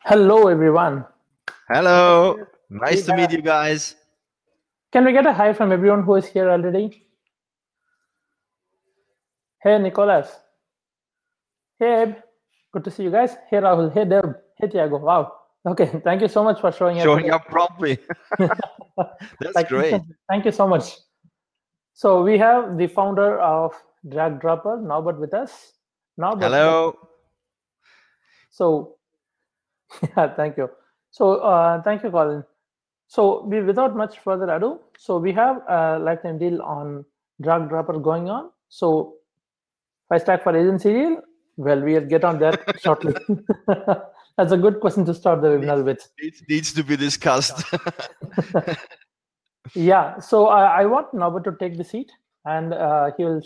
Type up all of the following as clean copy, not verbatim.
Hello, everyone. Hello, We nice to meet have, you guys. can we get a hi from everyone who is here already? Hey, Nicholas. Hey, Eb. Good to see you guys. Hey, Rahul. Hey, Deb. Hey, Tiago. Wow. Okay, thank you so much for showing up Showing today. up promptly. That's Like, great. thank you so much. So we have the founder of DragDropr, Norbert, with us. Norbert, Hello. so yeah, thank you. So thank you, Colin. So without much further ado, so we have a lifetime deal on DragDropr going on. So price tag for agency deal? Well, we'll get on that shortly. That's a good question to start the webinar with. Needs to be discussed. Yeah, so I want Norbert to take the seat, and he'll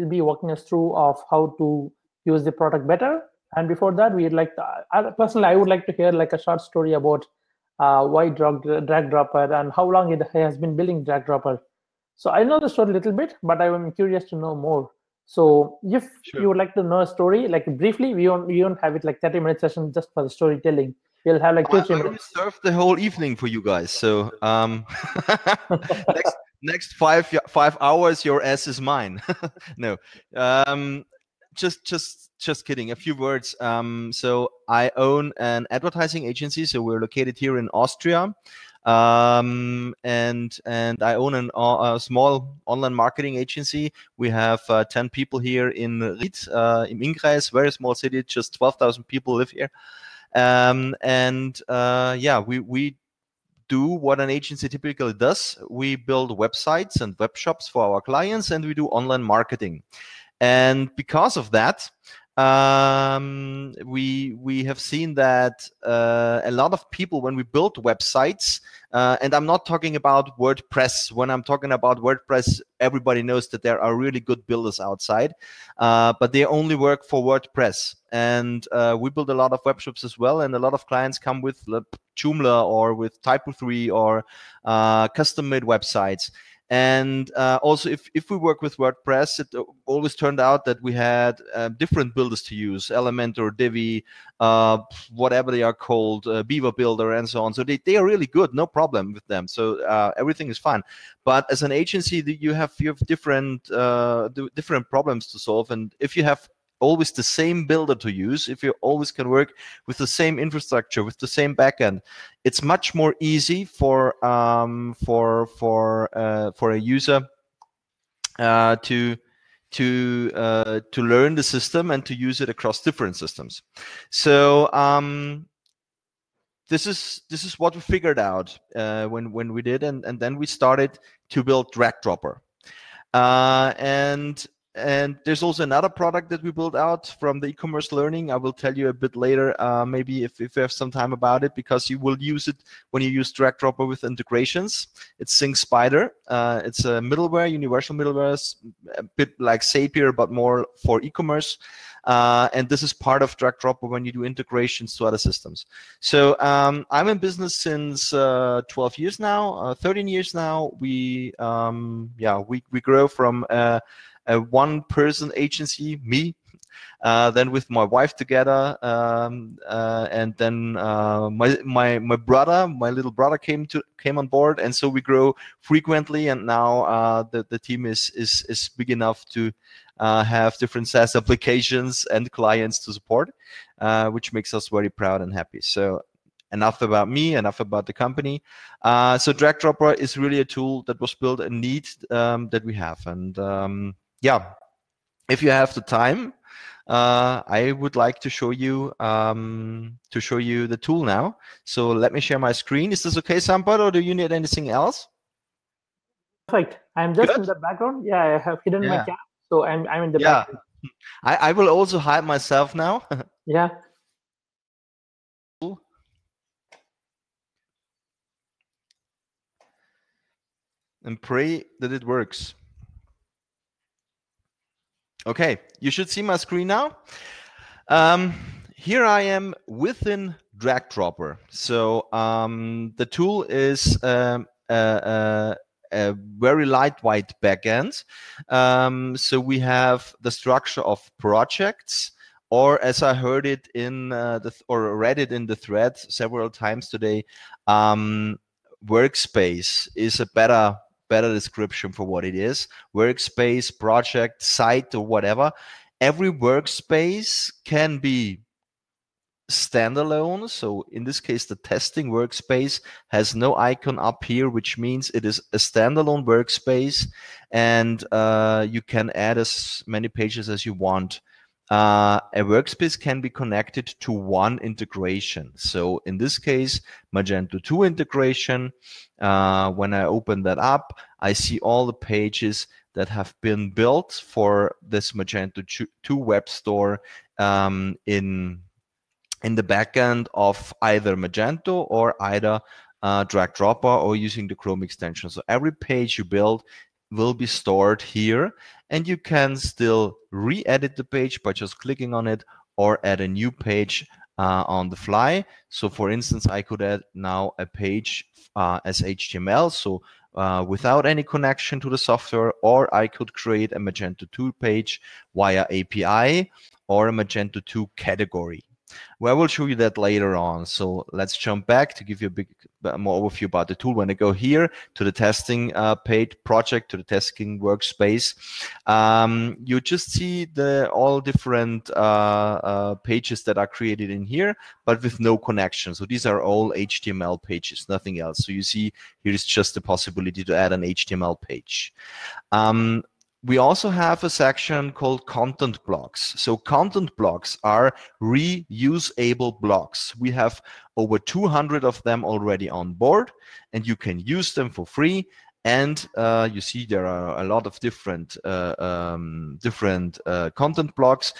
be walking us through of how to use the product better. And before that, we'd like to, personally, I would like to hear like a short story about why DragDropr and how long it has been building DragDropr. So I know the story a little bit, but I am curious to know more. So if Sure. you would like to know a story, like briefly, we won't have it like 30-minute session just for the storytelling. We'll have like two, I, three I minutes. reserved the whole evening for you guys. So next 5 hours, your ass is mine. No, um, just kidding. A few words. So I own an advertising agency. So we're located here in Austria. And I own a small online marketing agency. We have 10 people here in Ried, im Innkreis, very small city, just 12,000 people live here. Yeah, we do what an agency typically does. We build websites and web shops for our clients, and we do online marketing. And because of that, we have seen that a lot of people, when we build websites, and I'm not talking about WordPress. When I'm talking about WordPress, everybody knows that there are really good builders outside, but they only work for WordPress. And we build a lot of web shops as well, and a lot of clients come with Joomla or with Typo3 or custom-made websites. And also, if we work with WordPress, it always turned out that we had different builders to use, Elementor, Divi, whatever they are called, Beaver Builder, and so on. So they are really good, no problem with them. So everything is fine. But as an agency, you have different different problems to solve. And if you have always the same builder to use, if you always can work with the same infrastructure, with the same backend, it's much more easy for a user to learn the system and to use it across different systems. So this is what we figured out when we did, and then we started to build DragDropr. And there's also another product that we built out from the e-commerce learning. I will tell you a bit later, maybe if you have some time about it, because you will use it when you use DragDropr with integrations. It's SyncSpider. It's a middleware, universal middleware, a bit like Zapier, but more for e-commerce. And this is part of DragDropr when you do integrations to other systems. So I'm in business since 12 years now, 13 years now. We grow from a one-person agency, me, then with my wife together, and then my brother, my little brother came on board, and so we grow frequently. And now the team is big enough to have different SaaS applications and clients to support, which makes us very proud and happy. So enough about me, enough about the company. So DragDropr is really a tool that was built a need that we have. And yeah, if you have the time, I would like to show you the tool now. So let me share my screen. Is this okay, Sampath, or do you need anything else? Perfect. I'm just Good. in the background. Yeah, I have hidden my Yeah. cam, so I'm in the Yeah. background. I will also hide myself now. Yeah. And pray that it works. Okay, you should see my screen now. Here I am within DragDropr. So the tool is a very lightweight backend. So we have the structure of projects or as I heard it in or read it in the thread several times today, workspace is a better description for what it is. Workspace, project, site, or whatever. Every workspace can be standalone. So in this case, the testing workspace has no icon up here, which means it is a standalone workspace, and you can add as many pages as you want. A workspace can be connected to one integration. So in this case, Magento 2 integration. When I open that up, I see all the pages that have been built for this Magento 2 web store in the backend of either Magento or either DragDropr, or using the Chrome extension. So every page you build will be stored here, and you can still re-edit the page by just clicking on it, or add a new page on the fly. So for instance, I could add now a page as HTML, so without any connection to the software, or I could create a Magento 2 page via API, or a Magento 2 category. Well, I will show you that later on. So let's jump back to give you a bit more overview about the tool. When I go here to the testing page project, to the testing workspace, you just see all different pages that are created in here, but with no connection. So these are all HTML pages, nothing else. So you see here is just the possibility to add an HTML page. We also have a section called content blocks. So content blocks are reusable blocks. We have over 200 of them already on board, and you can use them for free. And you see there are a lot of different content blocks.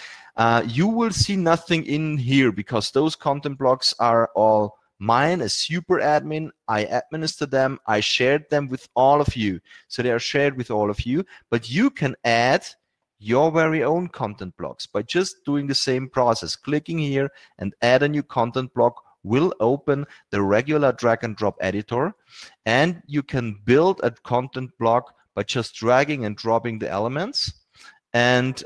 You will see nothing in here because those content blocks are all mine as super admin. I administer them. I shared them with all of you. So they are shared with all of you, but you can add your very own content blocks by just doing the same process. Clicking here and add a new content block will open the regular drag and drop editor, and you can build a content block by just dragging and dropping the elements and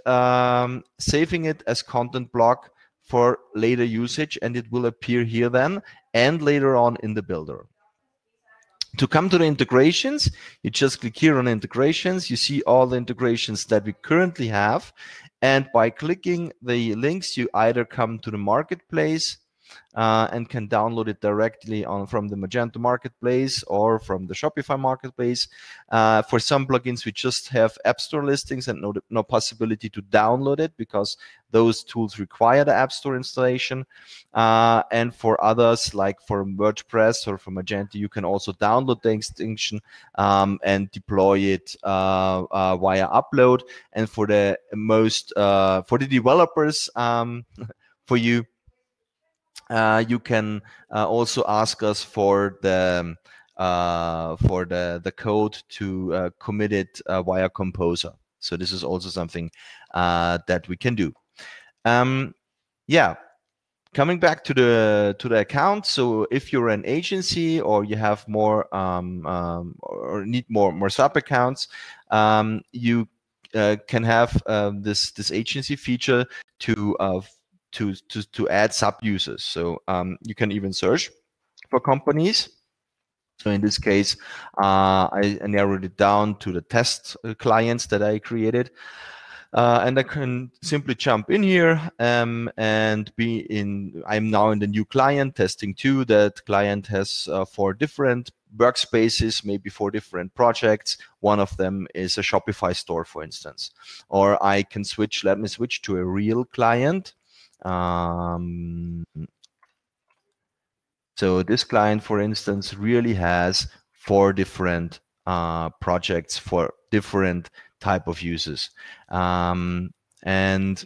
saving it as content block for later usage, and it will appear here then and later on in the builder. To come to the integrations, you just click here on integrations. You see all the integrations that we currently have, and by clicking the links, you either come to the marketplace and can download it directly from the Magento marketplace or from the Shopify marketplace. For some plugins, we just have App Store listings and no possibility to download it because those tools require the App Store installation. And for others, like for WordPress or for Magento, you can also download the extension and deploy it via upload. And for the for the developers, for you, you can also ask us for the code to commit it via Composer. So this is also something that we can do. Yeah. Coming back to the account, so if you're an agency or you have more or need more sub accounts, you can have this agency feature to add sub users. So you can even search for companies. So in this case, I narrowed it down to the test clients that I created. And I can simply jump in here and I'm now in the new client, testing 2. That client has 4 different workspaces, maybe 4 different projects. One of them is a Shopify store, for instance. Or I can let me switch to a real client. So this client, for instance, really has 4 different projects for different type of users. And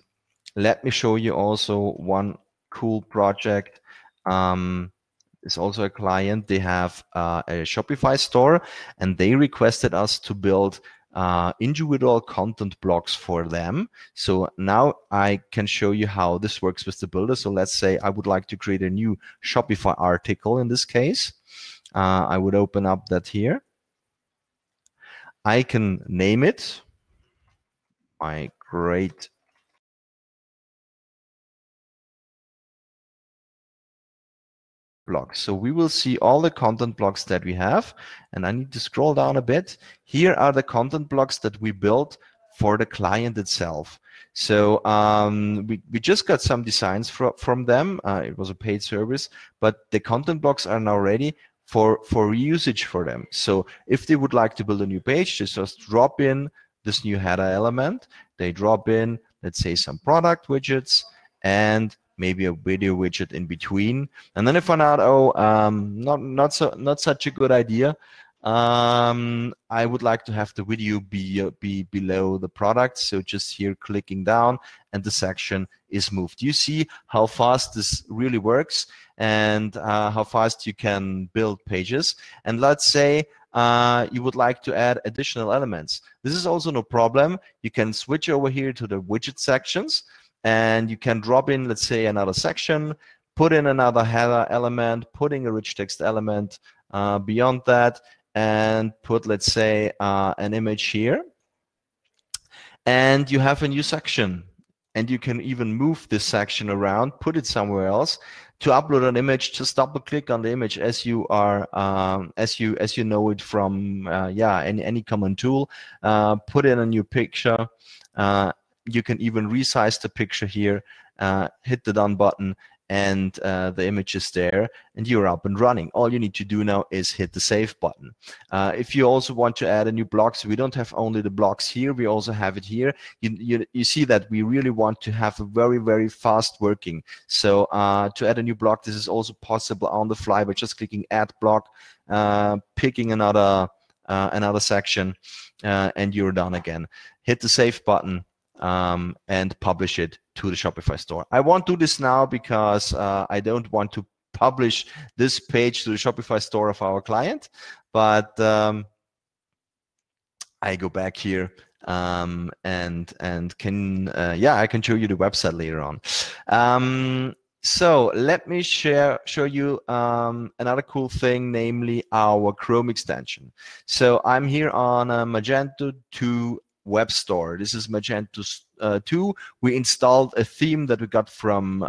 let me show you also one cool project. It's also a client. They have a Shopify store, and they requested us to build individual content blocks for them. So now I can show you how this works with the builder. So let's say I would like to create a new Shopify article in this case. I would open up that here. I can name it my great blocks. So we will see all the content blocks that we have, and I need to scroll down a bit. Here are the content blocks that we built for the client itself. So we just got some designs from them. It was a paid service, but the content blocks are now ready for usage for them. So if they would like to build a new page, they just drop in this new header element. They drop in, let's say, some product widgets and maybe a video widget in between. And then if I found out, not such a good idea, I would like to have the video be below the product. So just here clicking down and the section is moved. You see how fast this really works and how fast you can build pages. And let's say you would like to add additional elements. This is also no problem. You can switch over here to the widget sections and you can drop in, let's say, another section, put in another header element, putting a rich text element beyond that, and put, let's say, an image here. And you have a new section. And you can even move this section around, put it somewhere else. To upload an image, just double click on the image as you are, as you know it from any common tool. Put in a new picture. You can even resize the picture here. Hit the done button, and the image is there, and you're up and running. All you need to do now is hit the save button. If you also want to add a new block, so we don't have only the blocks here, we also have it here. You see that we really want to have a very, very fast working. So to add a new block, this is also possible on the fly by just clicking add block, picking another section, and you're done again. Hit the save button and publish it to the Shopify store. I won't do this now because I don't want to publish this page to the Shopify store of our client, but I go back here and can I can show you the website later on. So let me show you another cool thing, namely our Chrome extension. So I'm here on a Magento 2 web store. This is Magento 2. We installed a theme that we got from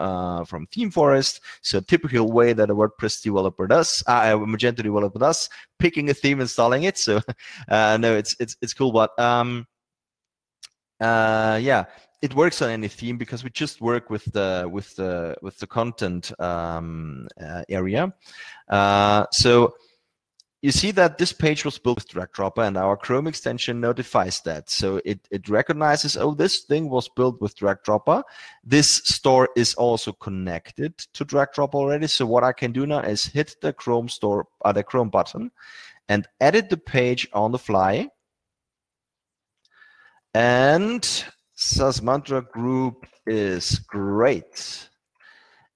Theme Forest. So typical way that a WordPress developer does, a Magento developer does, picking a theme, installing it. So no, it's cool, but yeah, it works on any theme because we just work with the content area. So you see that this page was built with DragDropr, and our Chrome extension notifies that. So it recognizes, oh, this thing was built with DragDropr. This store is also connected to DragDropr already. So what I can do now is hit the Chrome store, the Chrome button, and edit the page on the fly. And SaaS Mantra Group is great.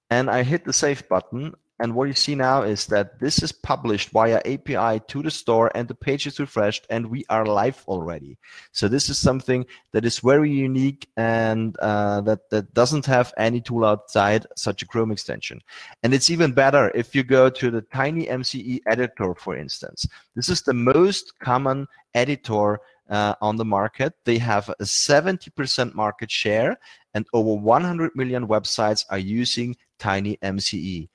And I hit the save button. And what you see now is that this is published via API to the store, and the page is refreshed, and we are live already. So this is something that is very unique, and that doesn't have any tool outside such a Chrome extension. And it's even better if you go to the TinyMCE editor, for instance. This is the most common editor on the market. They have a 70% market share, and over 100 million websites are using TinyMCE.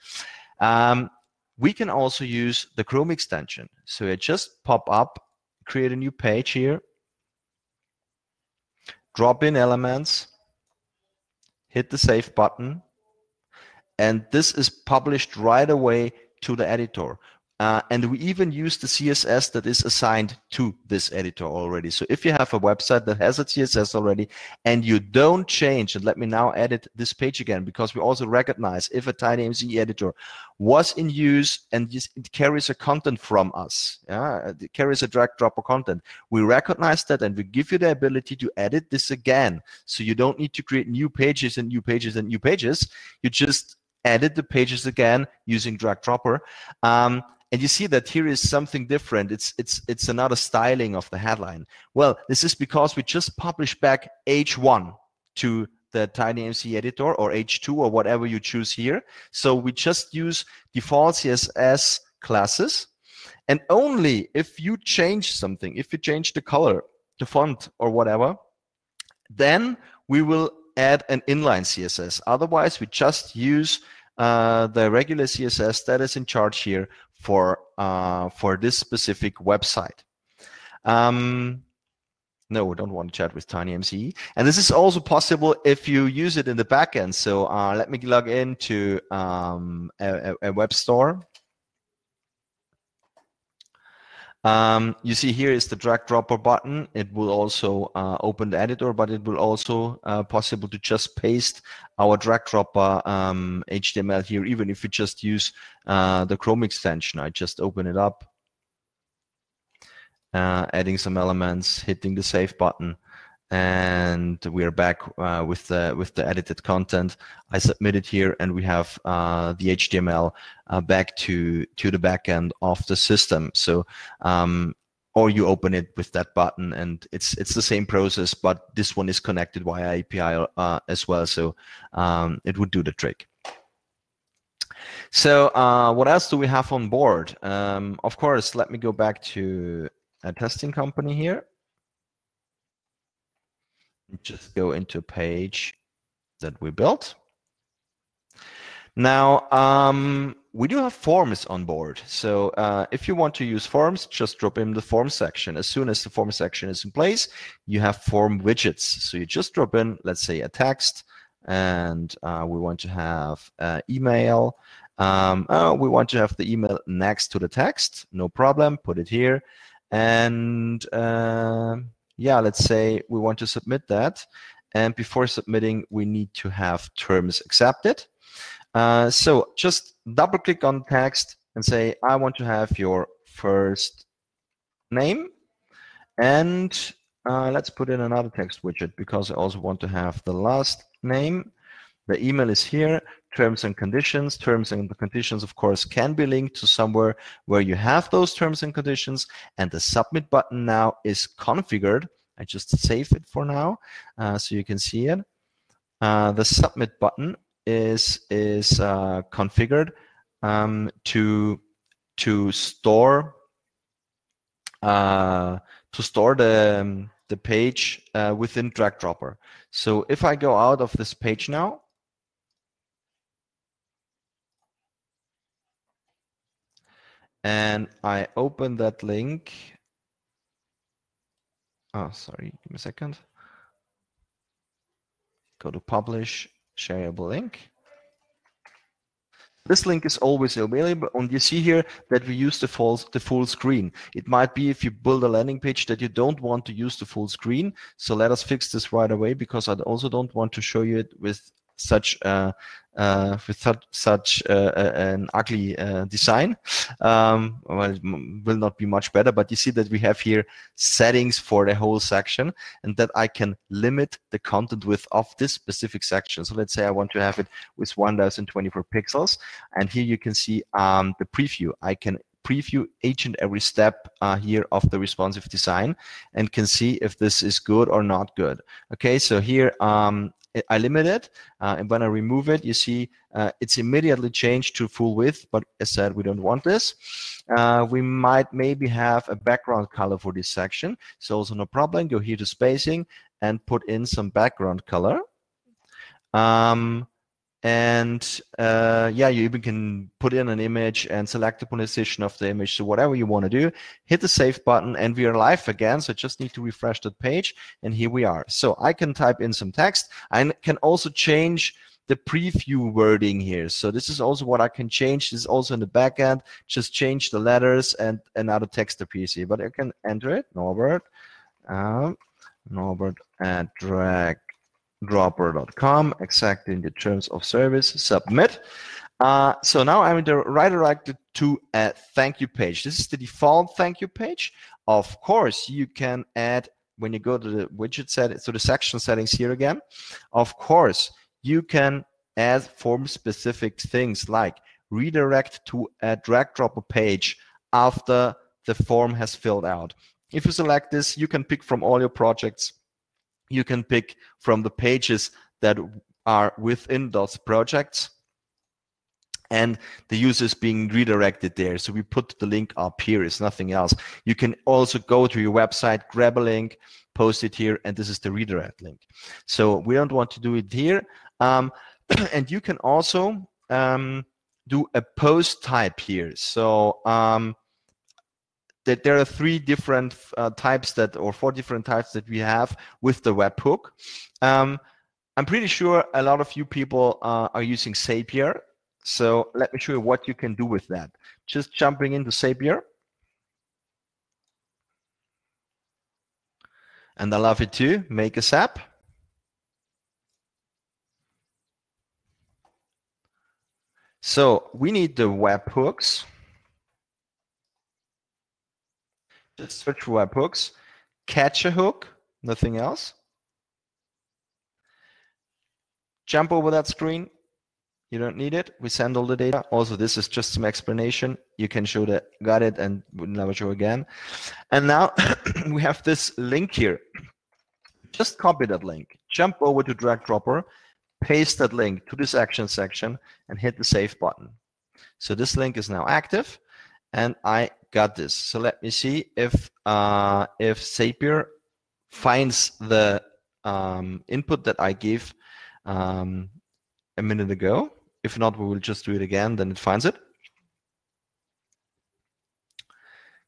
We can also use the Chrome extension. So I just pop up, create a new page here, drop in elements, hit the save button, and this is published right away to the editor. And we even use the CSS that is assigned to this editor already. So if you have a website that has a CSS already and you don't change, and let me now edit this page again, because we also recognize if a TinyMCE editor was in use and it carries a content from us, it carries a DragDropr content, we recognize that and we give you the ability to edit this again. So you don't need to create new pages and new pages and new pages. You just edit the pages again using DragDropr. And you see that here is something different. It's another styling of the headline. Well, this is because we just published back H1 to the TinyMCE editor, or H2, or whatever you choose here. So we just use default CSS classes. And only if you change something, if you change the color, the font, or whatever, then we will add an inline CSS. Otherwise, we just use the regular CSS that is in charge here for this specific website. No, we don't want to chat with TinyMCE. And this is also possible if you use it in the backend. So let me log into a web store. You see here is the DragDropr button. It will also open the editor, but it will also possible to just paste our DragDropr HTML here, even if you just use the Chrome extension. I just open it up, adding some elements, hitting the save button, and we are back with the edited content. I submit it here, and we have the HTML back to the backend of the system. So, or you open it with that button, and it's the same process, but this one is connected via API as well. So it would do the trick. So what else do we have on board? Of course, let me go back to a testing company here. Just go into a page that we built. Now, we do have forms on board. So if you want to use forms, just drop in the form section. As soon as the form section is in place, you have form widgets. So you just drop in, let's say, a text, and we want to have email. We want to have the email next to the text. No problem. Put it here. And yeah, let's say we want to submit that. And before submitting, we need to have terms accepted. So just double click on text and say, I want to have your first name. And let's put in another text widget because I also want to have the last name. The email is here, terms and conditions. Terms and conditions, of course, can be linked to somewhere where you have those terms and conditions. And the submit button now is configured. I just save it for now so you can see it. The submit button is configured to store the page within DragDropr. So if I go out of this page now, and I open that link. Oh, sorry, give me a second. Go to publish, shareable link. This link is always available, and you see here that we use the full screen. It might be if you build a landing page that you don't want to use the full screen. So let us fix this right away, because I also don't want to show you it with such an ugly design. Well, it will not be much better, but you see that we have here settings for the whole section, and that I can limit the content width of this specific section. So let's say I want to have it with 1024 pixels, and here you can see the preview. I can preview each and every step here of the responsive design and can see if this is good or not good. Okay, so here I limit it, and when I remove it, you see it's immediately changed to full width, but as said, we don't want this. We might maybe have a background color for this section, so also no problem. Go here to spacing and put in some background color. Yeah, you even can put in an image and select the position of the image. So whatever you want to do, hit the save button, and we are live again. So just need to refresh that page, and here we are. So I can type in some text. I can also change the preview wording here. So this is also what I can change. This is also in the back end. Just change the letters and another text appears here. But I can enter it, Norbert at DragDropr.com, accepting the terms of service, submit. So now I'm redirected to a thank you page. This is the default thank you page. Of course, you can add, when you go to the widget settings, so the section settings here again, of course, you can add form-specific things like redirect to a DragDropr page after the form has filled out. If you select this, you can pick from all your projects. You can pick from the pages that are within those projects, and the user is being redirected there. So we put the link up here, it's nothing else. You can also go to your website, grab a link, post it here, and this is the redirect link. So we don't want to do it here. And you can also do a post type here. So that there are 3 different types that, or 4 different types that we have with the webhook. I'm pretty sure a lot of you people are using Zapier. So let me show you what you can do with that. Just jumping into Zapier. And I love it too. Make a SAP. So we need the webhooks. Just search for webhooks. Catch a hook, nothing else. Jump over that screen. You don't need it. We send all the data. Also, this is just some explanation. You can show that got it and would never show again. And now we have this link here. Just copy that link. Jump over to DragDropr, paste that link to this action section, and hit the save button. So this link is now active, and I got this. So let me see if Zapier finds the input that I gave a minute ago. If not, we will just do it again, then it finds it.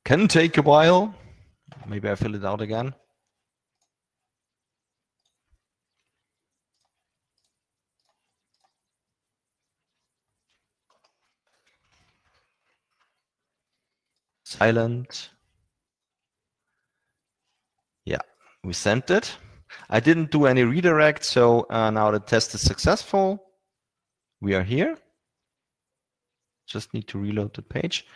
Can take a while. Maybe I fill it out again. Silent. Yeah, we sent it. I didn't do any redirect, so now the test is successful. We are here. Just need to reload the page.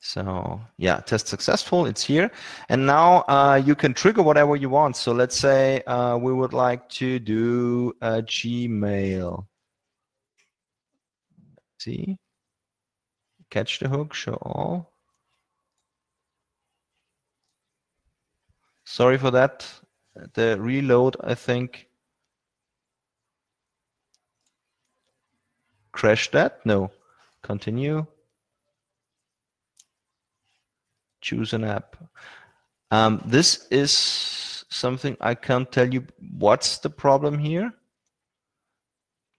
So yeah, test successful, it's here. And now you can trigger whatever you want. So let's say we would like to do a Gmail. See, catch the hook, show all. Sorry for that. The reload, I think, crashed that. No, continue. Choose an app. This is something I can't tell you what's the problem here.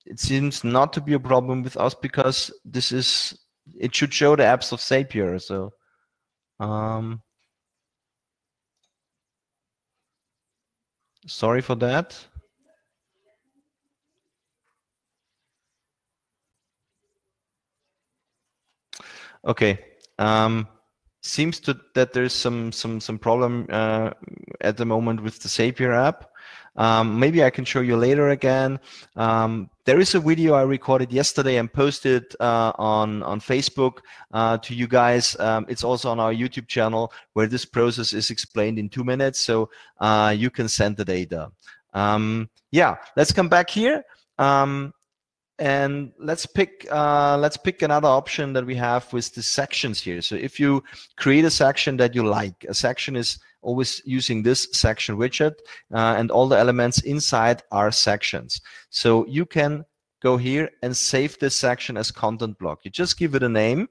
It seems not to be a problem with us because this is, it should show the apps of Zapier. So sorry for that. Okay. Seems that there's some problem at the moment with the Zapier app. Maybe I can show you later again. There is a video I recorded yesterday and posted on Facebook to you guys. It's also on our YouTube channel where this process is explained in 2 minutes, so you can send the data. Yeah, let's come back here. And let's pick another option that we have with the sections here. So if you create a section that you like, a section is always using this section widget, and all the elements inside are sections. So you can go here and save this section as content block. You just give it a name,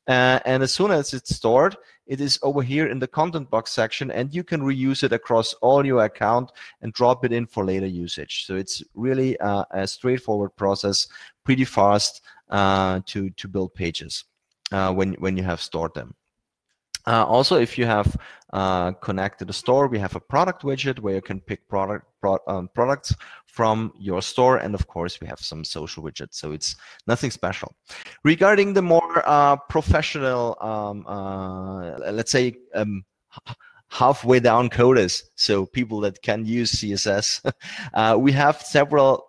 and as soon as it's stored, it is over here in the content block section, and you can reuse it across all your account and drop it in for later usage. So it's really a straightforward process, pretty fast to build pages when you have stored them. Also, if you have connected a store, we have a product widget where you can pick products from your store, and of course we have some social widgets, so it's nothing special. Regarding the more professional, let's say halfway down coders, so people that can use CSS, we have several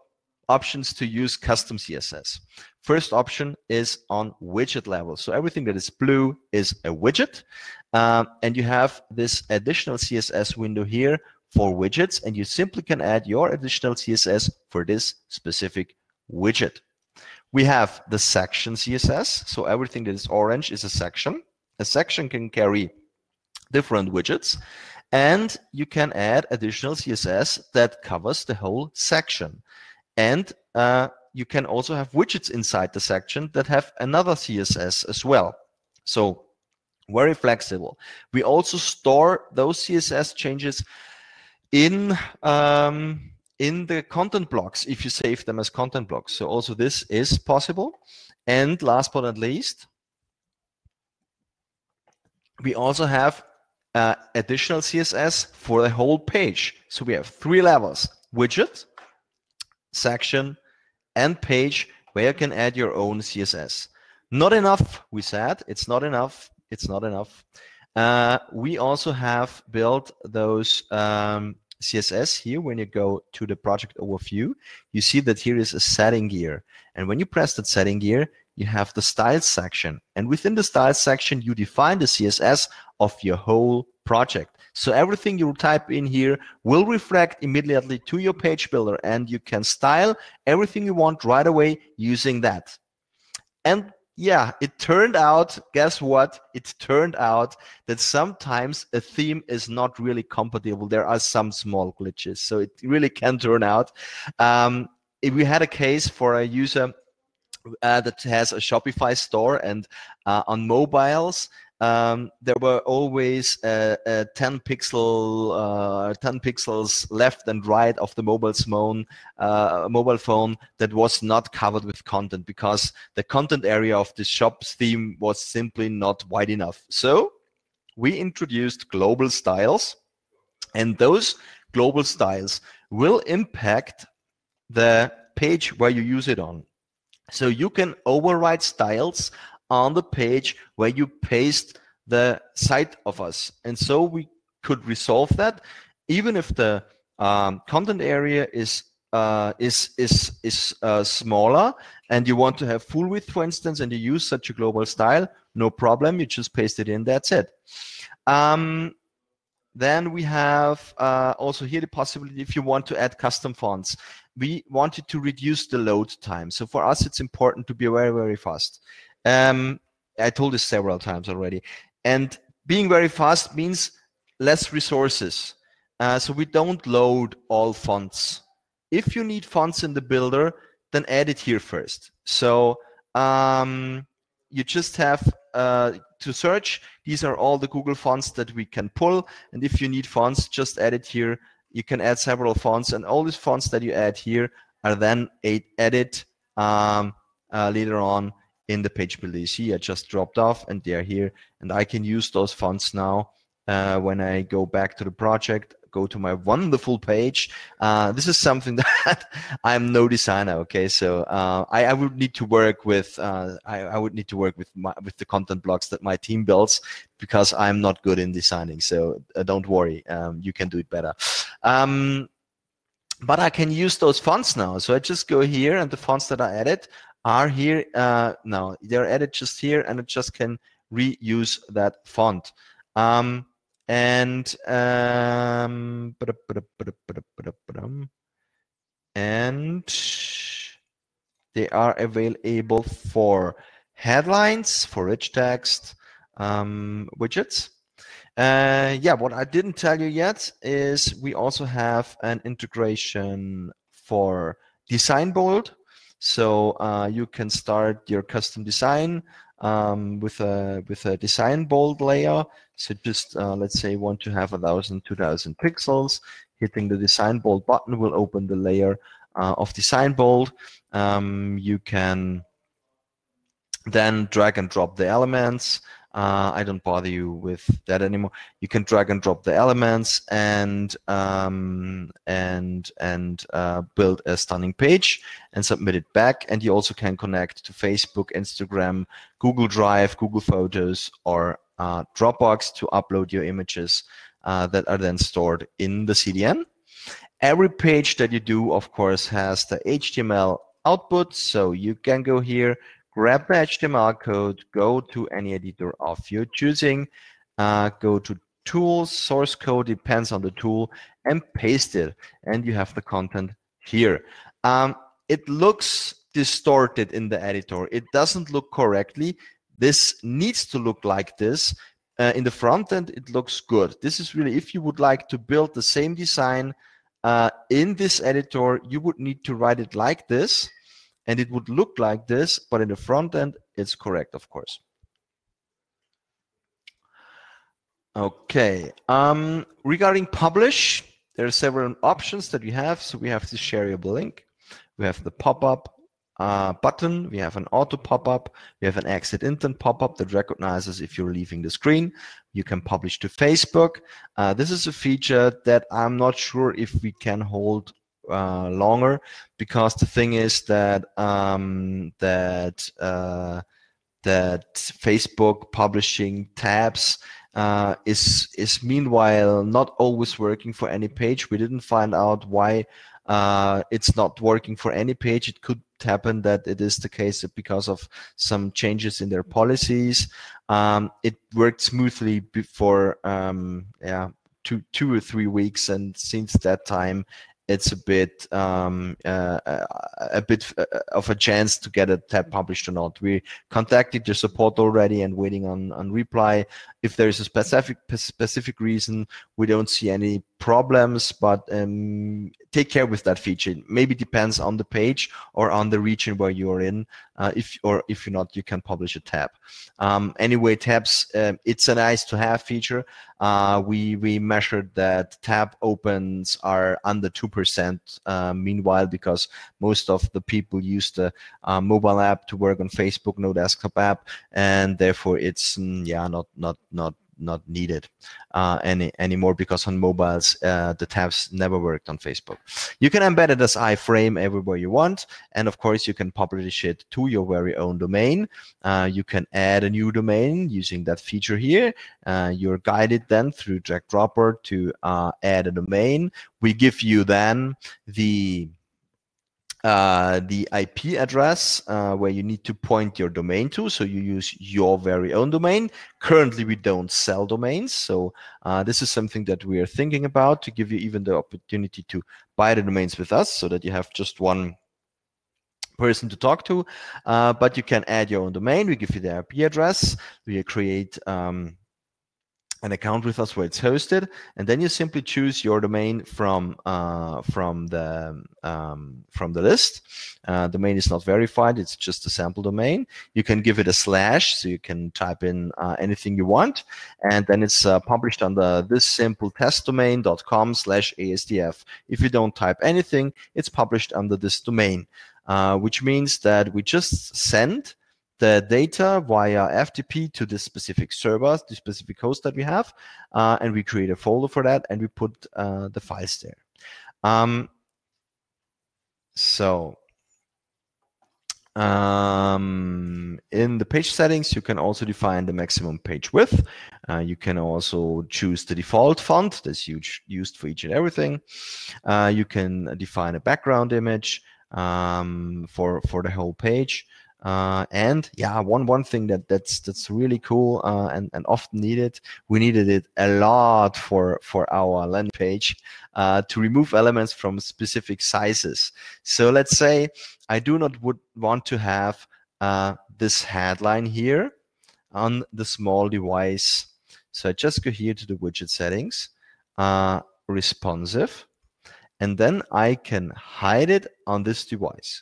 options to use custom CSS. First option is on widget level. So everything that is blue is a widget. And you have this additional CSS window here for widgets, and you simply can add your additional CSS for this specific widget. We have the section CSS. So everything that is orange is a section. A section can carry different widgets, and you can add additional CSS that covers the whole section. And you can also have widgets inside the section that have another CSS as well. So very flexible. We also store those CSS changes in the content blocks if you save them as content blocks. So also this is possible. And last but not least, we also have additional CSS for the whole page. So we have 3 levels: widget, section, and page, where you can add your own CSS. Not enough, we said. It's not enough. It's not enough. We also have built those CSS here. When you go to the project overview, you see that here is a setting gear. And when you press that setting gear, you have the styles section. And within the styles section, you define the CSS of your whole project. So everything you type in here will reflect immediately to your page builder, and you can style everything you want right away using that. And yeah, it turned out, guess what? It turned out that sometimes a theme is not really compatible. There are some small glitches, so it really can turn out. If we had a case for a user that has a Shopify store, and on mobiles, there were always 10 pixels left and right of the mobile phone that was not covered with content, because the content area of the shop's theme was simply not wide enough. So we introduced global styles, and those global styles will impact the page where you use it on. So you can override styles on the page where you paste the site of us. And so we could resolve that, even if the content area is smaller and you want to have full width, for instance, and you use such a global style, no problem. You just paste it in. That's it. Then we have also here the possibility, if you want to add custom fonts. We wanted to reduce the load time. So for us, it's important to be very, very fast. I told this several times already. And being very fast means less resources. So we don't load all fonts. If you need fonts in the builder, then add it here first. So you just have to search. These are all the Google fonts that we can pull. And if you need fonts, just add it here. You can add several fonts, and all these fonts that you add here are then added later on in the page builder. You see, I just dropped off, and they're here, and I can use those fonts now when I go back to the project, go to my wonderful page. This is something that I'm no designer. Okay, so I would need to work with I would need to work with the content blocks that my team builds, because I'm not good in designing. So don't worry, you can do it better. But I can use those fonts now. So I just go here, and the fonts that I added are here now. They're added just here, and I just can reuse that font. And they are available for headlines, for rich text, widgets. Yeah, what I didn't tell you yet is we also have an integration for design bold. So you can start your custom design with a design bold layer. So just let's say you want to have 1,000, 2,000 pixels. Hitting the design bold button will open the layer of design bold. You can then drag and drop the elements. I don't bother you with that anymore. You can drag and drop the elements and build a stunning page and submit it back. And you also can connect to Facebook, Instagram, Google Drive, Google Photos, or Dropbox to upload your images that are then stored in the CDN. Every page that you do, of course, has the HTML output. So you can go here, grab the HTML code, go to any editor of your choosing, go to tools, source code, depends on the tool, and paste it. And you have the content here. It looks distorted in the editor. It doesn't look correctly. This needs to look like this. In the front end, it looks good. This is really, if you would like to build the same design in this editor, you would need to write it like this. And it would look like this, but in the front end, it's correct, of course. Okay. Regarding publish, there are several options that we have. So we have the shareable link. We have the pop-up. button, we have an auto pop-up, we have an exit intent pop-up that recognizes if you're leaving the screen. You can publish to Facebook. This is a feature that I'm not sure if we can hold longer, because the thing is that that Facebook publishing tabs is meanwhile not always working for any page. We didn't find out why it's not working for any page. It could happen that it is the case because of some changes in their policies. It worked smoothly before, yeah, two or 3 weeks, and since that time, it's a bit of a chance to get a tab published or not. We contacted the support already and waiting on reply. If there is a specific reason, we don't see any problems, but take care with that feature. It maybe depends on the page or on the region where you are in. If you're not, you can publish a tab. Anyway, tabs, it's a nice to have feature. We measured that tab opens are under 2%. Meanwhile, because most of the people use the mobile app to work on Facebook, no desktop app, and therefore it's yeah, not needed anymore, because on mobiles the tabs never worked on Facebook. You can embed it as iframe everywhere you want, and of course you can publish it to your very own domain. You can add a new domain using that feature here. You're guided then through DragDropr to add a domain. We give you then the IP address where you need to point your domain to, so you use your very own domain. Currently, we don't sell domains, so this is something that we are thinking about, to give you even the opportunity to buy the domains with us, so that you have just one person to talk to. But you can add your own domain. We give you the IP address. We create an account with us where it's hosted, and then you simply choose your domain from the list. Domain is not verified; it's just a sample domain. You can give it a slash, so you can type in anything you want, and then it's published under this simple testdomain.com/ASDF. If you don't type anything, it's published under this domain, which means that we just send the data via FTP to this specific server, the specific host that we have, and we create a folder for that, and we put the files there. In the page settings, you can also define the maximum page width. You can also choose the default font that's used for each and everything. You can define a background image for the whole page. And yeah, one thing that's really cool and often needed, we needed it a lot for our landing page, to remove elements from specific sizes. So let's say I would want to have this headline here on the small device. So I just go here to the widget settings, responsive, and then I can hide it on this device.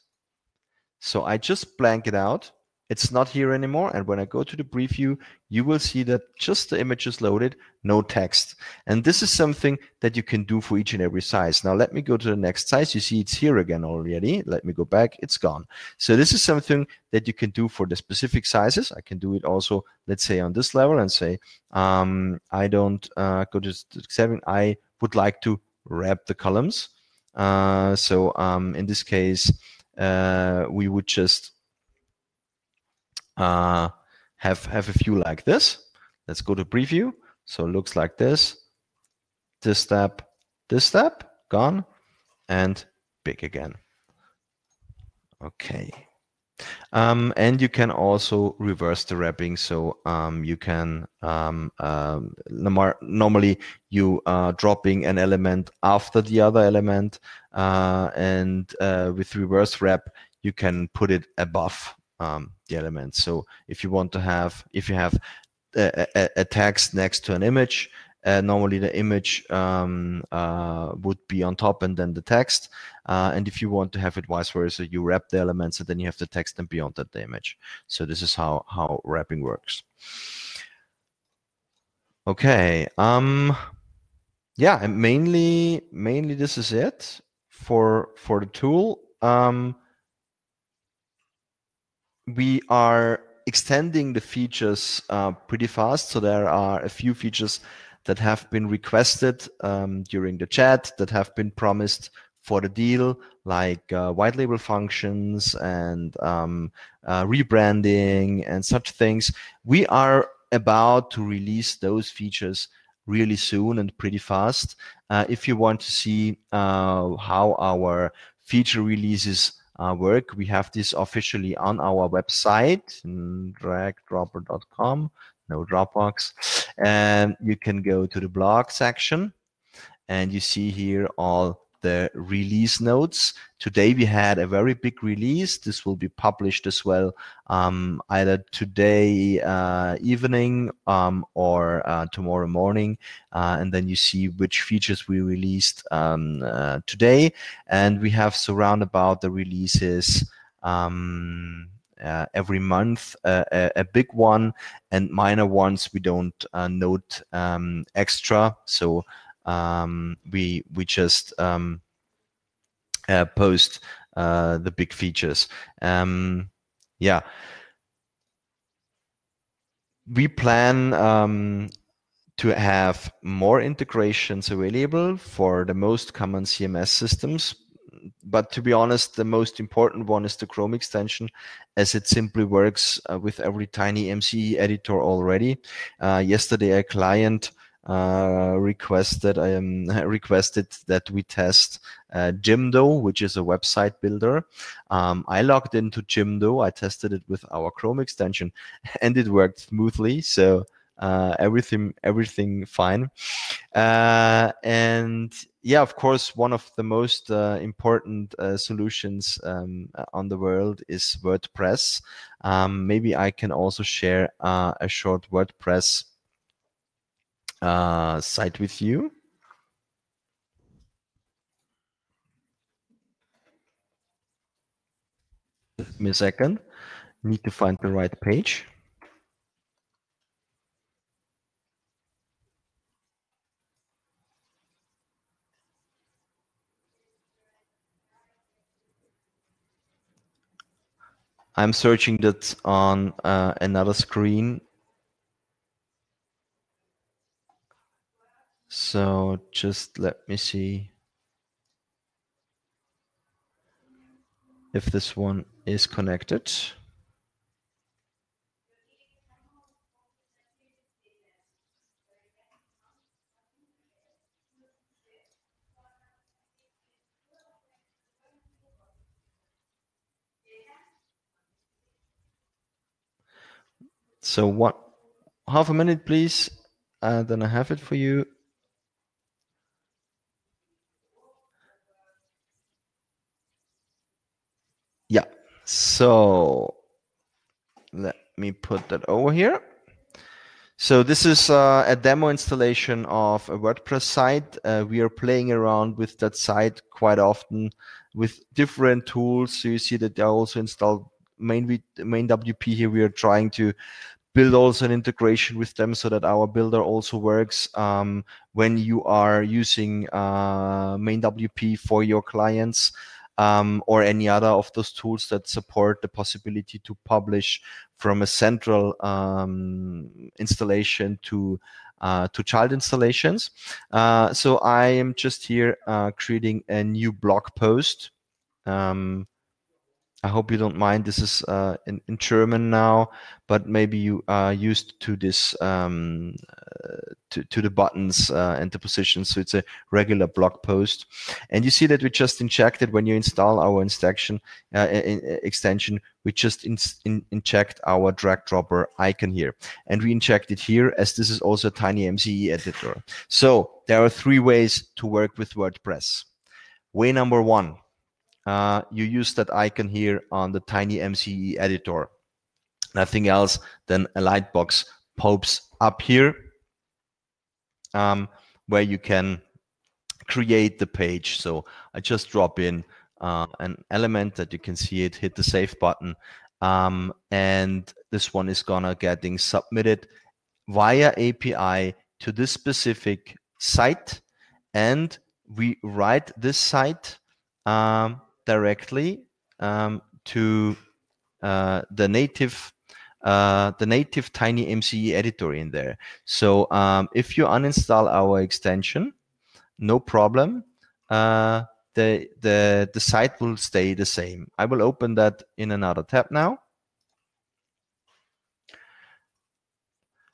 So I just blank it out. It's not here anymore. And when I go to the preview, you will see that just the image is loaded, no text. And this is something that you can do for each and every size. Now let me go to the next size. You see it's here again already. Let me go back. It's gone. So this is something that you can do for the specific sizes. I can do it also, let's say, on this level and say, I don't go to 7. I would like to wrap the columns. In this case, we would just have a few like this. Let's go to preview. So it looks like this. This step, gone, and big again. Okay. And you can also reverse the wrapping. So you can normally you dropping an element after the other element, and with reverse wrap you can put it above the element. So if you want to have, if you have a text next to an image, normally the image would be on top and then the text. And if you want to have it vice versa, you wrap the elements and then you have the text and beyond that the image. So this is how wrapping works. Okay. Yeah, and mainly this is it for the tool. we are extending the features pretty fast. So there are a few features that have been requested during the chat that have been promised for the deal, like white label functions and rebranding and such things. We are about to release those features really soon and pretty fast. If you want to see how our feature releases work, we have this officially on our website, dragdropr.com, no Dropbox, and you can go to the blog section and you see here all the release notes. Today we had a very big release. This will be published as well either today evening or tomorrow morning, and then you see which features we released today. And we have surround about the releases every month, a big one, and minor ones we don't note extra. So we just post the big features. Yeah, we plan to have more integrations available for the most common CMS systems. But to be honest, the most important one is the Chrome extension, as it simply works with every tiny MCE editor already. Yesterday, a client requested that we test Jimdo, which is a website builder. I logged into Jimdo. I tested it with our Chrome extension, and it worked smoothly. So everything fine. And yeah, of course, one of the most important solutions on the world is WordPress. Maybe I can also share a short WordPress site with you. Give me a second. Need to find the right page. I'm searching that on another screen. So just let me see if this one is connected. So half a minute, please. Then I have it for you. Yeah, so let me put that over here. So this is a demo installation of a WordPress site. We are playing around with that site quite often with different tools. So you see that they also installed main WP here. We are trying to build also an integration with them so that our builder also works when you are using main WP for your clients. Or any other of those tools that support the possibility to publish from a central installation to child installations. So I am just here creating a new blog post. I hope you don't mind. This is in German now, but maybe you are used to this to the buttons and the positions. So it's a regular blog post, and you see that we just injected when you install our extension. We just inject our DragDropr icon here, and we inject it here as this is also a tiny MCE editor. So there are 3 ways to work with WordPress. Way number 1. You use that icon here on the tiny MCE editor. Nothing else than a light box pops up here where you can create the page. So I just drop in an element that you can see it, hit the save button, and this one is gonna getting submitted via API to this specific site, and we write this site directly to the native Tiny MCE editor in there. So if you uninstall our extension, no problem. The site will stay the same. I will open that in another tab now.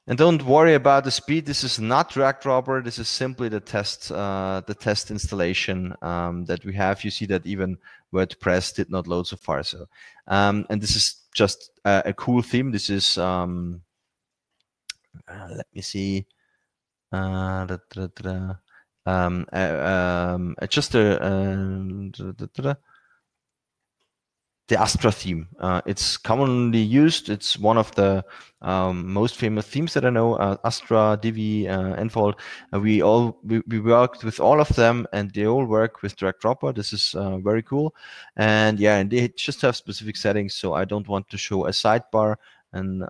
And don't worry about the speed. This is not DragDropr. This is simply the test installation that we have. You see that even WordPress did not load so far. So, and this is just a cool theme. This is let me see. Just the Astra theme. It's commonly used. It's one of the most famous themes that I know. Astra, Divi, Enfold. We worked with all of them, and they all work with DragDropr. This is very cool. And yeah, and they just have specific settings. So I don't want to show a sidebar and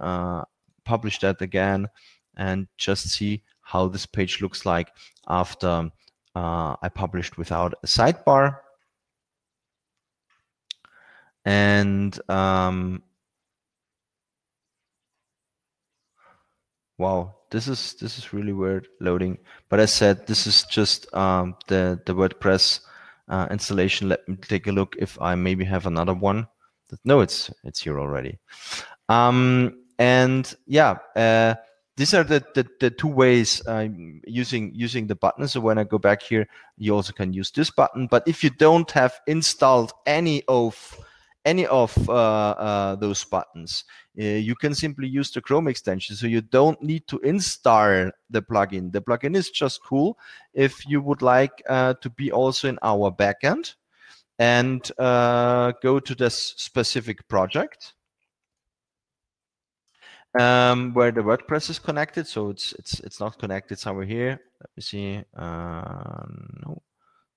publish that again, and just see how this page looks like after I published without a sidebar. And wow, this is really weird loading. But I said this is just the WordPress installation. Let me take a look if I maybe have another one. No, it's here already. And yeah, these are the two ways using the button. So when I go back here, you also can use this button. But if you don't have installed any of those buttons, you can simply use the Chrome extension. So you don't need to install the plugin. The plugin is just cool if you would like to be also in our backend and go to this specific project where the WordPress is connected. So it's not connected somewhere here. Let me see. No.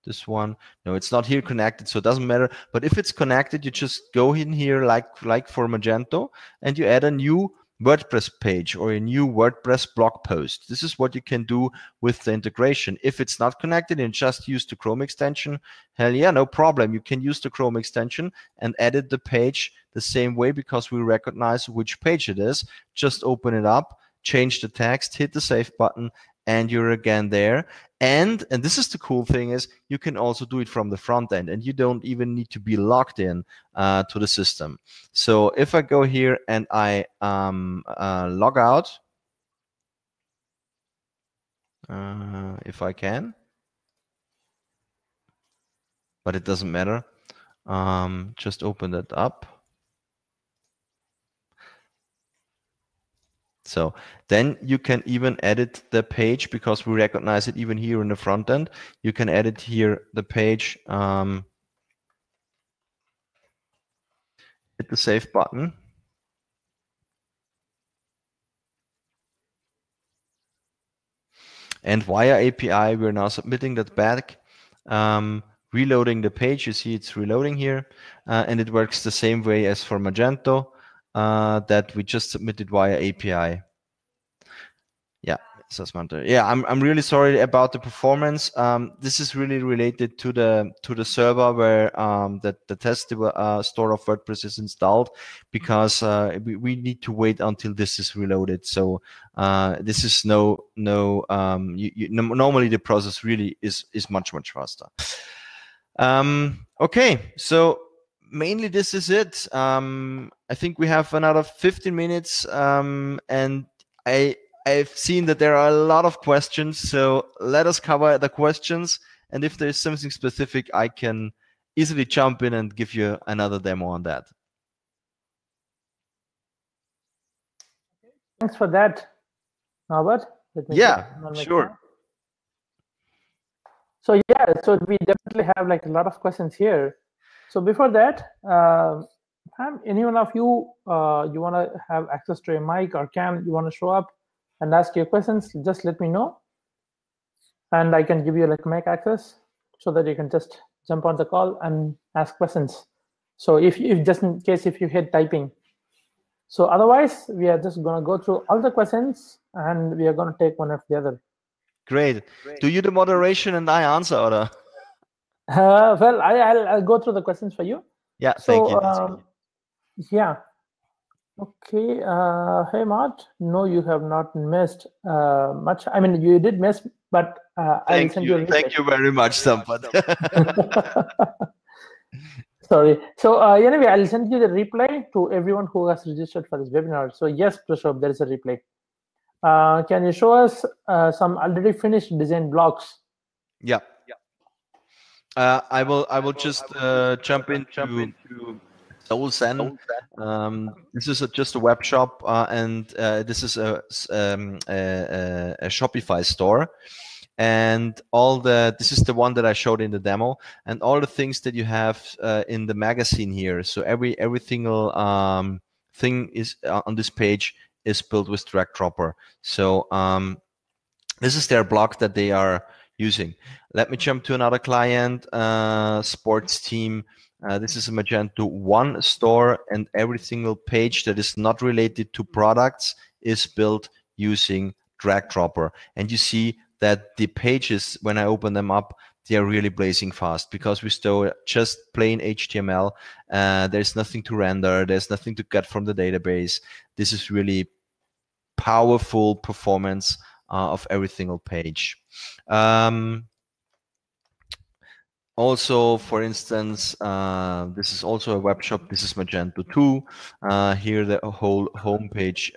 This one, no, it's not here connected, so it doesn't matter. But if it's connected, you just go in here like for Magento, and you add a new WordPress page or a new WordPress blog post. This is what you can do with the integration. If it's not connected and just use the Chrome extension, hell yeah, no problem. You can use the Chrome extension and edit the page the same way, because we recognize which page it is. Just open it up, change the text, hit the save button, and you're again there. And this is the cool thing, is you can also do it from the front end, and you don't even need to be logged in to the system. So if I go here and I log out, if I can, but it doesn't matter. Just open that up. So then you can even edit the page, because we recognize it even here in the front end. You can edit here the page, hit the save button. And via API, we're now submitting that back, reloading the page. You see it's reloading here, and it works the same way as for Magento. That we just submitted via API. Yeah, yeah, I'm really sorry about the performance. This is really related to the server where the test store of WordPress is installed, because we need to wait until this is reloaded. So this is normally the process really is much faster. Okay, so mainly this is it. I think we have another 15 minutes, and I've seen that there are a lot of questions, so let us cover the questions, and if there's something specific, I can easily jump in and give you another demo on that. Thanks for that, Norbert. Yeah, sure. So yeah, so we definitely have like a lot of questions here. So before that, anyone of you, you want to have access to a mic or cam, you want to show up and ask your questions, just let me know. And I can give you like mic access so that you can just jump on the call and ask questions. So if just in case if you hit typing. So otherwise, we are just going to go through all the questions and we are going to take one after the other. Great. Do you the moderation and I answer, or? Well, I'll go through the questions for you. Yeah, thank you. Yeah. Okay. Hey, Mart. No, you have not missed much. I mean, you did miss, but I will Thank send you. you a Thank replay. you very much, Sampath. Sorry. So anyway, I'll send you the replay to everyone who has registered for this webinar. So yes, Prashant, there is a replay. Can you show us some already finished design blocks? Yeah. I will just jump into Soulzen. This is just a web shop, and this is a Shopify store. And this is the one that I showed in the demo, and all the things that you have in the magazine here. So every single thing is on this page is built with DragDropr. So this is their block that they are using. Let me jump to another client, sports team. This is a Magento 1 store, and every single page that is not related to products is built using DragDropr. And you see that the pages, when I open them up, they are really blazing fast because we store just plain HTML. There's nothing to render. There's nothing to get from the database. This is really powerful performance of every single page. Also, for instance, this is also a web shop. This is Magento 2. Here, the whole homepage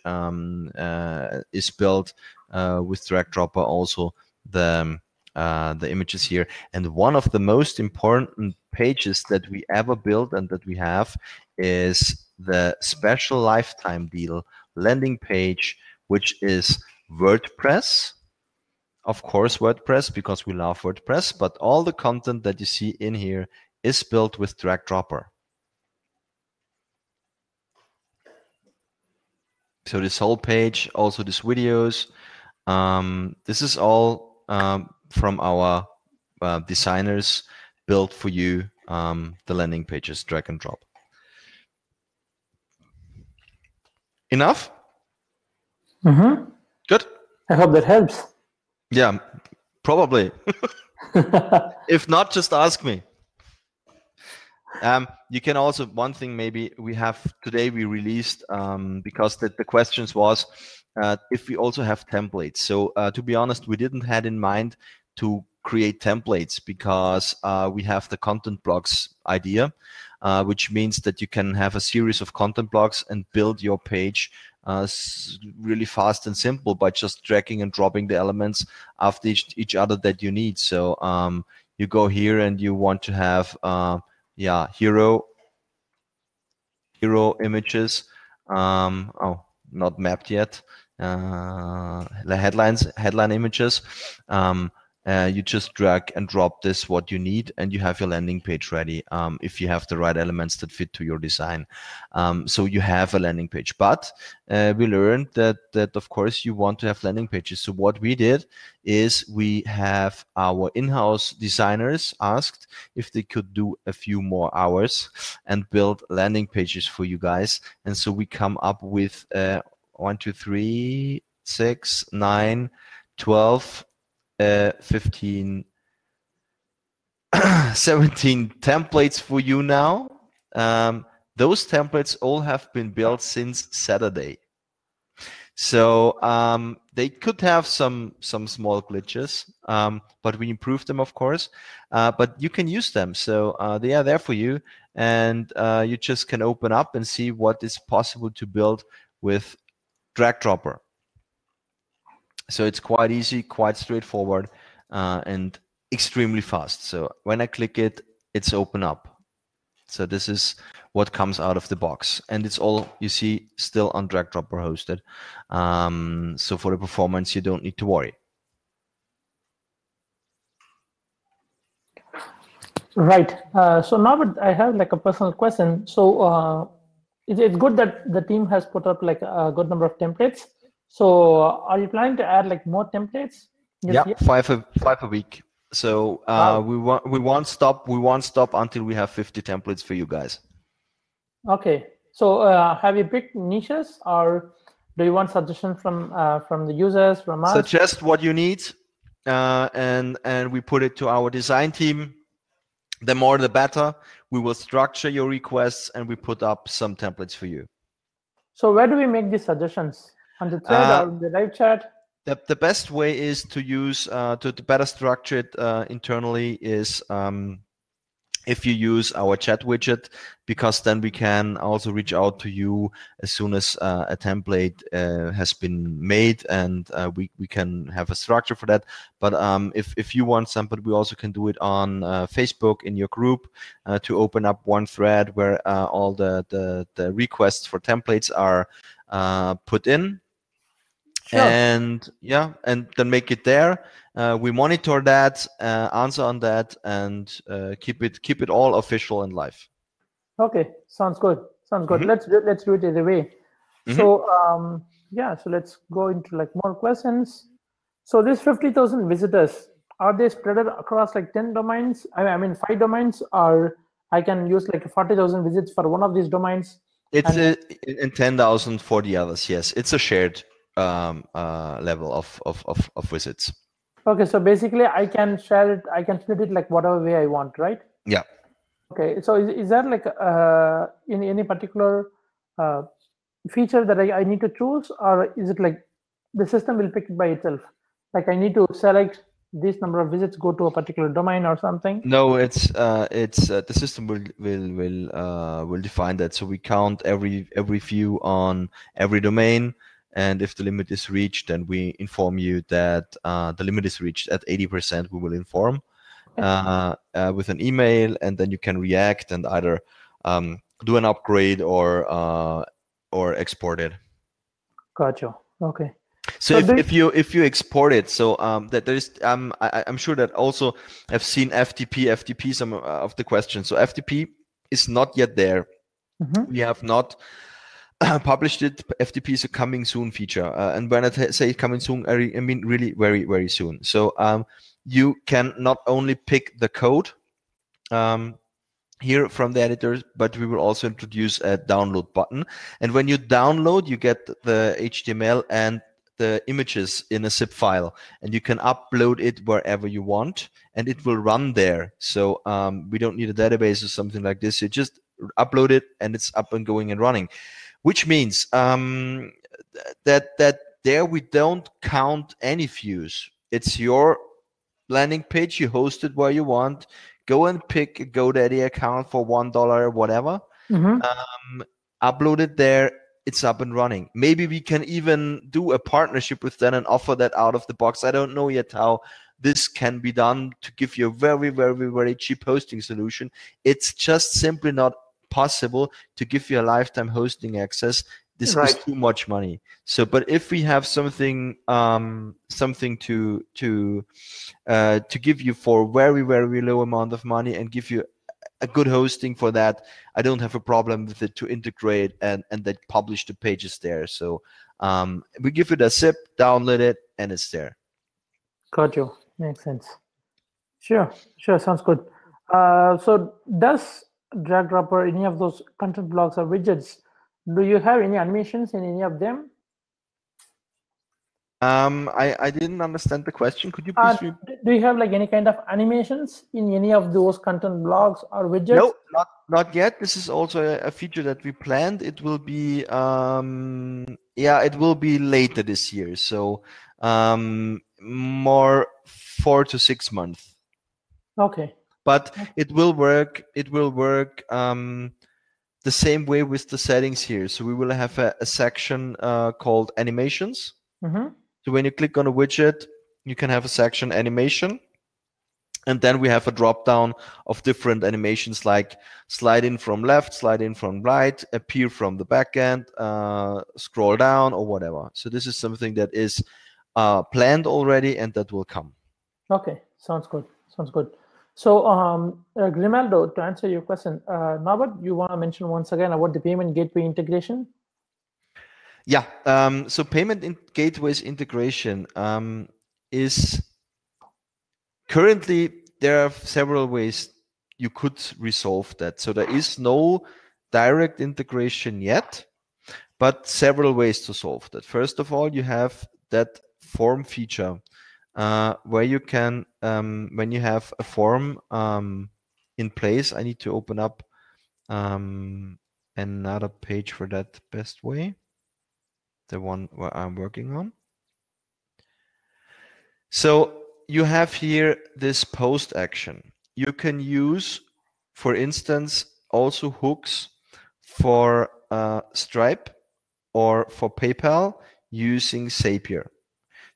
is built with DragDropr. Also, the images here. And one of the most important pages that we ever built and that we have is the special lifetime deal landing page, which is WordPress. Of course, WordPress, because we love WordPress, but all the content that you see in here is built with DragDropr. So this whole page, also these videos, this is all from our designers built for you, the landing pages, drag and drop. Enough? Mm-hmm. Good. I hope that helps. Yeah, probably. If not, just ask me. You can also, one thing maybe we have today, we released, because the questions was if we also have templates. So to be honest, we didn't had in mind to create templates because we have the content blocks idea, which means that you can have a series of content blocks and build your page really fast and simple by just dragging and dropping the elements after each other that you need. So you go here and you want to have hero images. Oh, not mapped yet. The headline images. You just drag and drop this what you need, and you have your landing page ready. If you have the right elements that fit to your design, so you have a landing page. But we learned that of course you want to have landing pages. So what we did is we have our in-house designers asked if they could do a few more hours and build landing pages for you guys. And so we come up with 1, 2, 3, 6, 9, 12, 15, 17 templates for you now. Those templates all have been built since Saturday. So they could have some small glitches, but we improved them, of course. But you can use them, so they are there for you, and you just can open up and see what is possible to build with DragDropr. So it's quite easy, quite straightforward, and extremely fast. So when I click it, it's open up. So this is what comes out of the box, and it's all, you see, still on DragDropr hosted. So for the performance, you don't need to worry. Right. So now, but I have like a personal question. So it's good that the team has put up like a good number of templates. So are you planning to add like more templates? Yeah, 5 a week. So Wow. we won't stop until we have 50 templates for you guys. Okay. So have you picked niches, or do you want suggestions from the users, from us? Suggest what you need, and we put it to our design team. The more the better. We will structure your requests and we put up some templates for you. So where do we make these suggestions? On the thread or in the live chat? The best way is to use to better structure it internally is if you use our chat widget, because then we can also reach out to you as soon as a template has been made, and we can have a structure for that. But if you want something, we also can do it on Facebook in your group to open up one thread where all the requests for templates are put in. Sure. And yeah, and then make it there. We monitor that, answer on that, and keep it all official and live. Okay, sounds good. Sounds good. Let's do it either way. So yeah, so let's go into like more questions. So these 50,000 visitors, are they spread across like 10 domains? I mean 5 domains, or I can use like 40,000 visits for one of these domains? It's in 10,000 for the others. Yes, it's a shared level of visits. Okay, so basically I can share it, I can split it like whatever way I want, right? Yeah. Okay, so is there like in any particular feature that I need to choose, or is it like the system will pick it by itself? Like I need to select this number of visits, go to a particular domain or something? No, it's the system will define that. So we count every view on every domain, and if the limit is reached, then we inform you that the limit is reached at 80%. We will inform with an email, and then you can react and either do an upgrade or export it. Gotcha. Okay. So if you export it, so that there is I'm sure that also I've seen FTP some of the questions. So FTP is not yet there. We have not published it. FTP is a coming soon feature, and when I say coming soon, I mean really very, very soon. So you can not only pick the code here from the editors, but we will also introduce a download button. And when you download, you get the HTML and the images in a zip file, and you can upload it wherever you want, and it will run there. So we don't need a database or something like this. You just upload it, and it's up and going and running, which means that there we don't count any views. It's your landing page. You host it where you want. Go and pick a GoDaddy account for $1 or whatever. Upload it there. It's up and running. Maybe we can even do a partnership with them and offer that out of the box. I don't know yet how this can be done to give you a very, very, very cheap hosting solution. It's just simply not possible to give you a lifetime hosting access. This is too much money. So, but if we have something to give you for very, very low amount of money and give you a good hosting for that, I don't have a problem with it to integrate and then publish the pages there. So we give it a zip, download it, and it's there. Got you. Makes sense. Sure, sounds good. So does DragDropr any of those content blocks or widgets? Do you have any animations in any of them? I didn't understand the question. Could you please repeat? Do you have like any kind of animations in any of those content blocks or widgets? No, not yet. This is also a feature that we planned. It will be it will be later this year. So more 4 to 6 months. Okay. But it will work. It will work the same way with the settings here. So we will have a section called animations. So when you click on a widget, you can have a section animation. And then we have a drop down of different animations like slide in from left, slide in from right, appear from the back end, scroll down or whatever. So this is something that is planned already and that will come. Okay, sounds good. Sounds good. So Grimaldo, to answer your question, Norbert, you want to mention once again about the payment gateway integration? Yeah, so payment gateways integration is currently, there are several ways you could resolve that. So there is no direct integration yet, but several ways to solve that. First of all, you have that form feature where you can, when you have a form in place, I need to open up another page for that best way. the one where I'm working on. So you have here this post action. You can use, for instance, also hooks for Stripe or for PayPal using Zapier.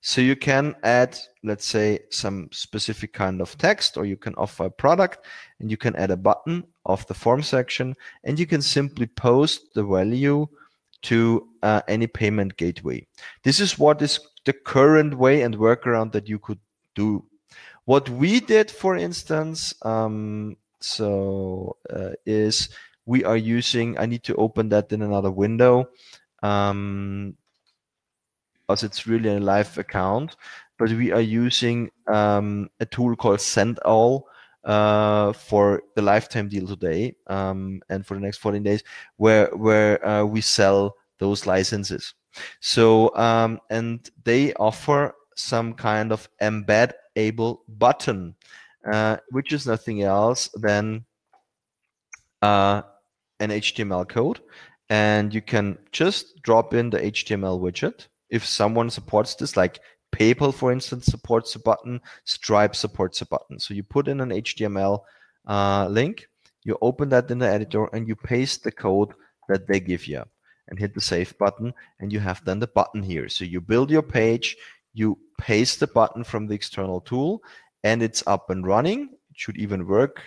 So you can add, let's say, some specific kind of text, or you can offer a product, and you can add a button of the form section, and you can simply post the value to any payment gateway. This is what is the current way and workaround that you could do. What we did, for instance, is we are using, I need to open that in another window, because it's really a live account, but we are using a tool called SendAll for the lifetime deal today and for the next 14 days, where we sell those licenses. So and they offer some kind of embed-able button, which is nothing else than an HTML code, and you can just drop in the HTML widget. If someone supports this, like PayPal, for instance, supports a button, Stripe supports a button. So you put in an HTML link, you open that in the editor, and you paste the code that they give you, and hit the save button, and you have then the button here. So you build your page, you paste the button from the external tool, and it's up and running. It should even work.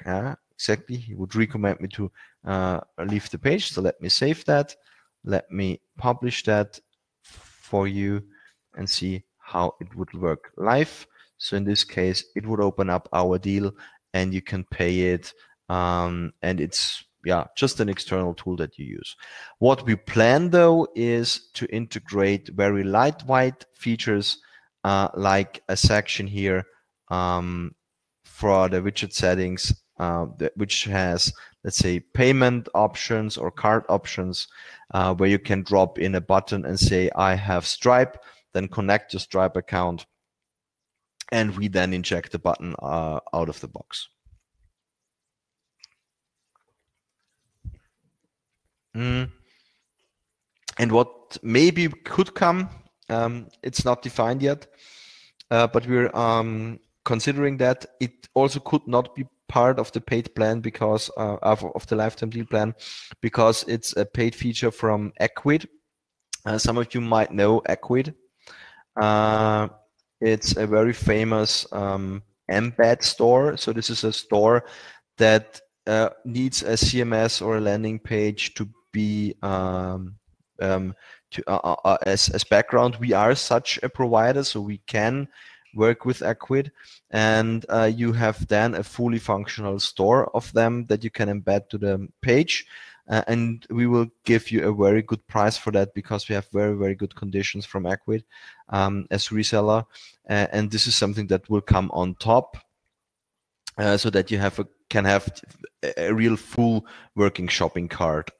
Exactly. He would recommend me to leave the page. So let me save that. Let me publish that for you and see how it would work live. So in this case, it would open up our deal and you can pay it. And it's just an external tool that you use. What we plan though is to integrate very lightweight features like a section here for the widget settings, which has, let's say, payment options or card options, where you can drop in a button and say, I have Stripe, then connect your Stripe account, and we then inject the button out of the box. And what maybe could come, it's not defined yet, but we're considering that it also could not be part of the paid plan because of the lifetime deal plan, because it's a paid feature from Equid. Some of you might know Equid. It's a very famous embed store. So this is a store that needs a CMS or a landing page to be as background. We are such a provider, so we can work with Equid, and you have then a fully functional store of them that you can embed to the page, and we will give you a very good price for that because we have very, very good conditions from Equid as reseller, and this is something that will come on top, so that you can have a real full working shopping cart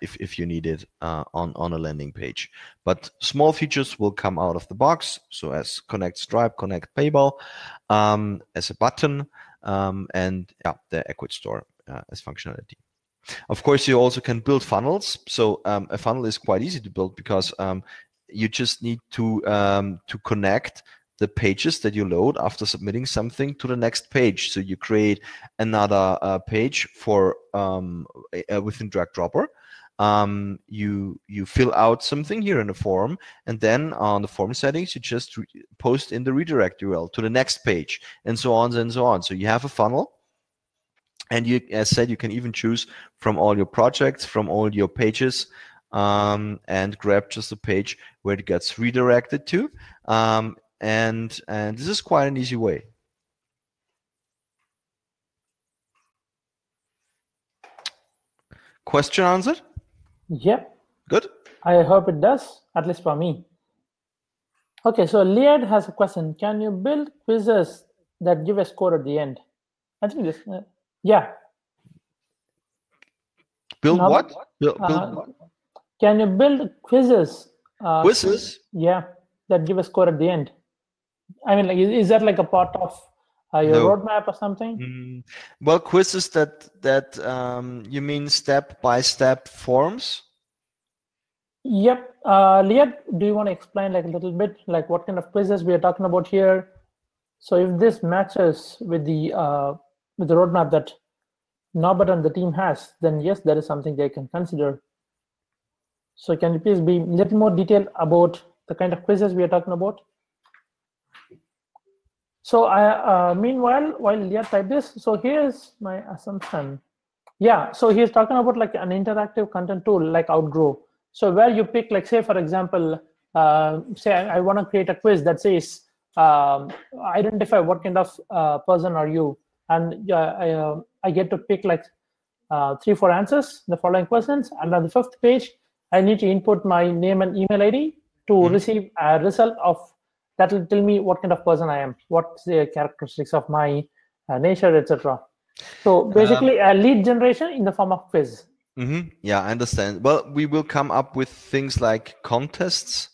if you need it on a landing page. But small features will come out of the box, so as connect Stripe, connect PayPal as a button, and the Equid store as functionality. Of course, you also can build funnels. So a funnel is quite easy to build because you just need to connect the pages that you load after submitting something to the next page. So you create another page for within DragDropr. You fill out something here in the form, and then on the form settings, you just post in the redirect URL to the next page, and so on and so on. So you have a funnel, and you, as said, you can even choose from all your projects, from all your pages, and grab just a page where it gets redirected to. And this is quite an easy way. Question answered? Yep. Good. I hope it does, at least for me. Okay, so Liad has a question. Can you build quizzes that give a score at the end? I think this, yeah. Build what? Build what? Can you build quizzes? Quizzes? Yeah, that give a score at the end. I mean, like, is that like a part of your roadmap or something? Well, quizzes that you mean step-by-step forms? Yep. Leah, do you want to explain like a little bit like what kind of quizzes we are talking about here? So if this matches with the roadmap that Norbert and the team has, then yes, that is something they can consider. So can you please be a little more detailed about the kind of quizzes we are talking about? So meanwhile, while Leah type this, so here's my assumption. Yeah, so he's talking about like an interactive content tool like Outgrow. So where you pick, like, say, for example, say I want to create a quiz that says, identify what kind of person are you? And I get to pick like 3-4 answers, the following questions. And on the 5th page, I need to input my name and email ID to receive a result of that will tell me what kind of person I am, what's the characteristics of my nature, etc. So basically a lead generation in the form of quiz. Yeah, I understand. Well, we will come up with things like contests.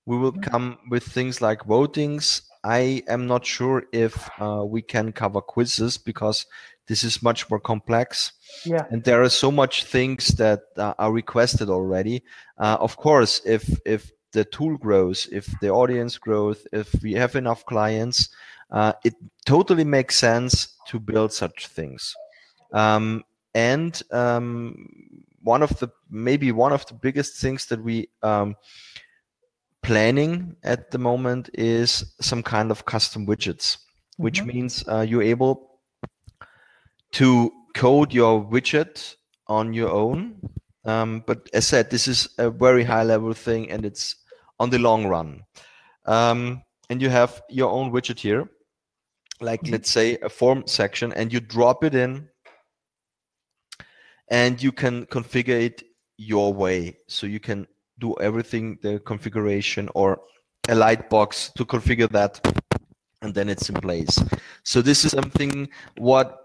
We will come with things like votings. I am not sure if we can cover quizzes because this is much more complex. Yeah. And there are so much things that are requested already. Of course, if the tool grows, if the audience grows, if we have enough clients, it totally makes sense to build such things. And one of the biggest things that we planning at the moment is some kind of custom widgets, which means you're able to code your widget on your own. But as said, this is a very high level thing and it's on the long run. And you have your own widget here, like let's say a form section, and you drop it in and you can configure it your way. So you can do everything, the configuration or a light box to configure that, and then it's in place. So this is something what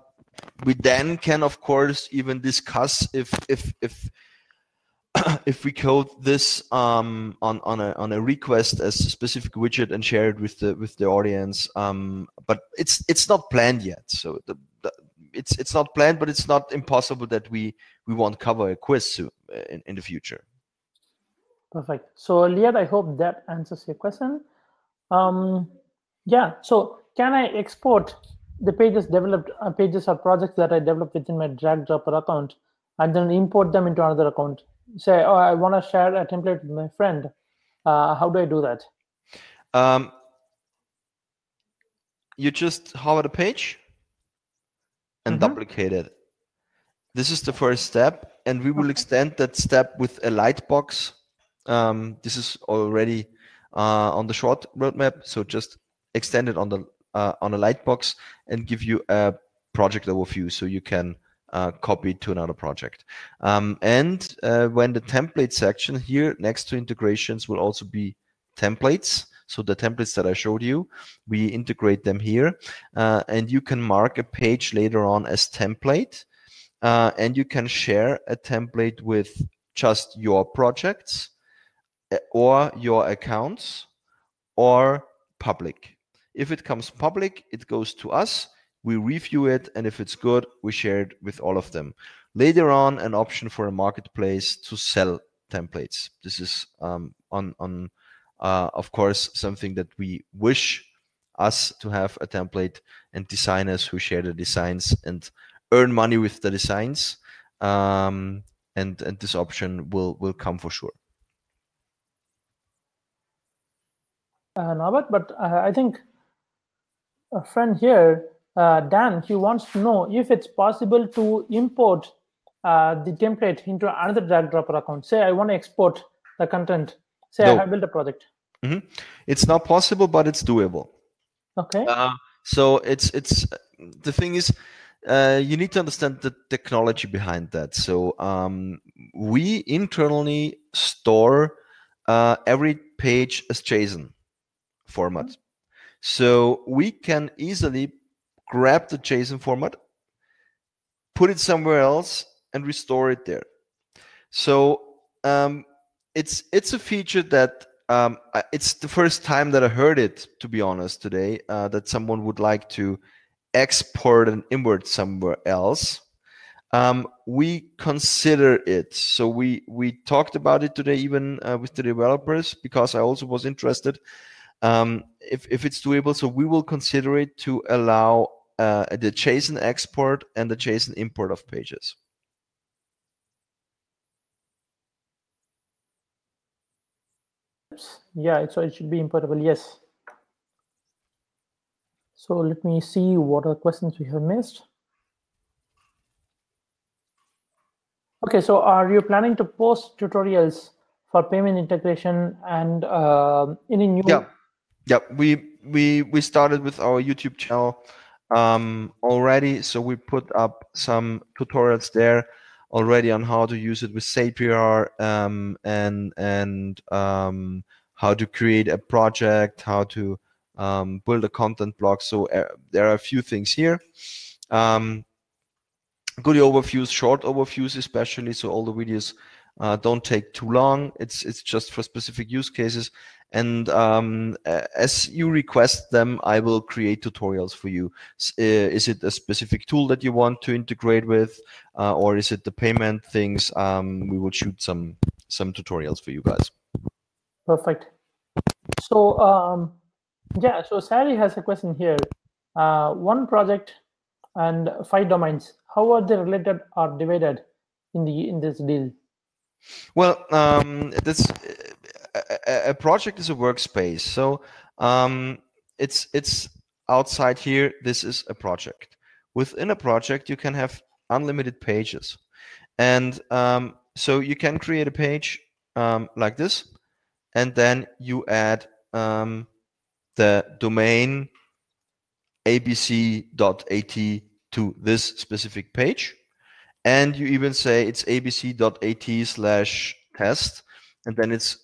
we then can of course even discuss if if we code this on a request as a specific widget and share it with the audience, but it's not planned yet. So it's not planned, but it's not impossible that we won't cover a quiz in the future. Perfect. So Leah, I hope that answers your question. Yeah. So can I export the pages developed, pages or projects that I developed within my DragDropr account, and then import them into another account? Say, oh, I want to share a template with my friend. How do I do that? You just hover the page and duplicate it. This is the first step, and we will extend that step with a lightbox. This is already on the short roadmap, so just extend it on a lightbox and give you a project overview, so you can copy it to another project. And when the template section here next to integrations will also be templates. So the templates that I showed you, we integrate them here, and you can mark a page later on as template, and you can share a template with just your projects or your accounts or public. If it comes public, it goes to us, we review it, and if it's good, we share it with all of them. Later on, an option for a marketplace to sell templates. This is of course, something that we wish us to have a template, and designers who share the designs and earn money with the designs. And this option will come for sure. Norbert, but I think a friend here, Dan, he wants to know if it's possible to import the template into another DragDropr account. Say I want to export the content. Say I have built a project. It's not possible, but it's doable. Okay. So it's the thing is, you need to understand the technology behind that. So we internally store every page as JSON format. So we can easily grab the JSON format, put it somewhere else, and restore it there. So it's a feature that it's the first time that I heard it, to be honest, today, that someone would like to export and import somewhere else. We consider it. So we talked about it today, even with the developers, because I also was interested if it's doable. So we will consider it to allow the JSON export and the JSON import of pages. Yeah, so it should be importable. Yes. So let me see what are questions we have missed. Okay, so are you planning to post tutorials for payment integration and any new? Yeah. We started with our YouTube channel already, so we put up some tutorials there already on how to use it with Zapier and how to create a project, how to build a content blog. So there are a few things here. Good overviews, short overviews especially, so all the videos don't take too long. It's just for specific use cases, and as you request them, I will create tutorials for you. Is it a specific tool that you want to integrate with, or is it the payment things? We will shoot some tutorials for you guys. Perfect. So yeah, so Sally has a question here. One project and 5 domains. How are they related or divided in this deal? Well, this a project is a workspace. So it's outside here. This is a project. Within a project, you can have unlimited pages, and so you can create a page like this, and then you add the domain abc.at to this specific page. And you even say it's abc.at/test, and then it's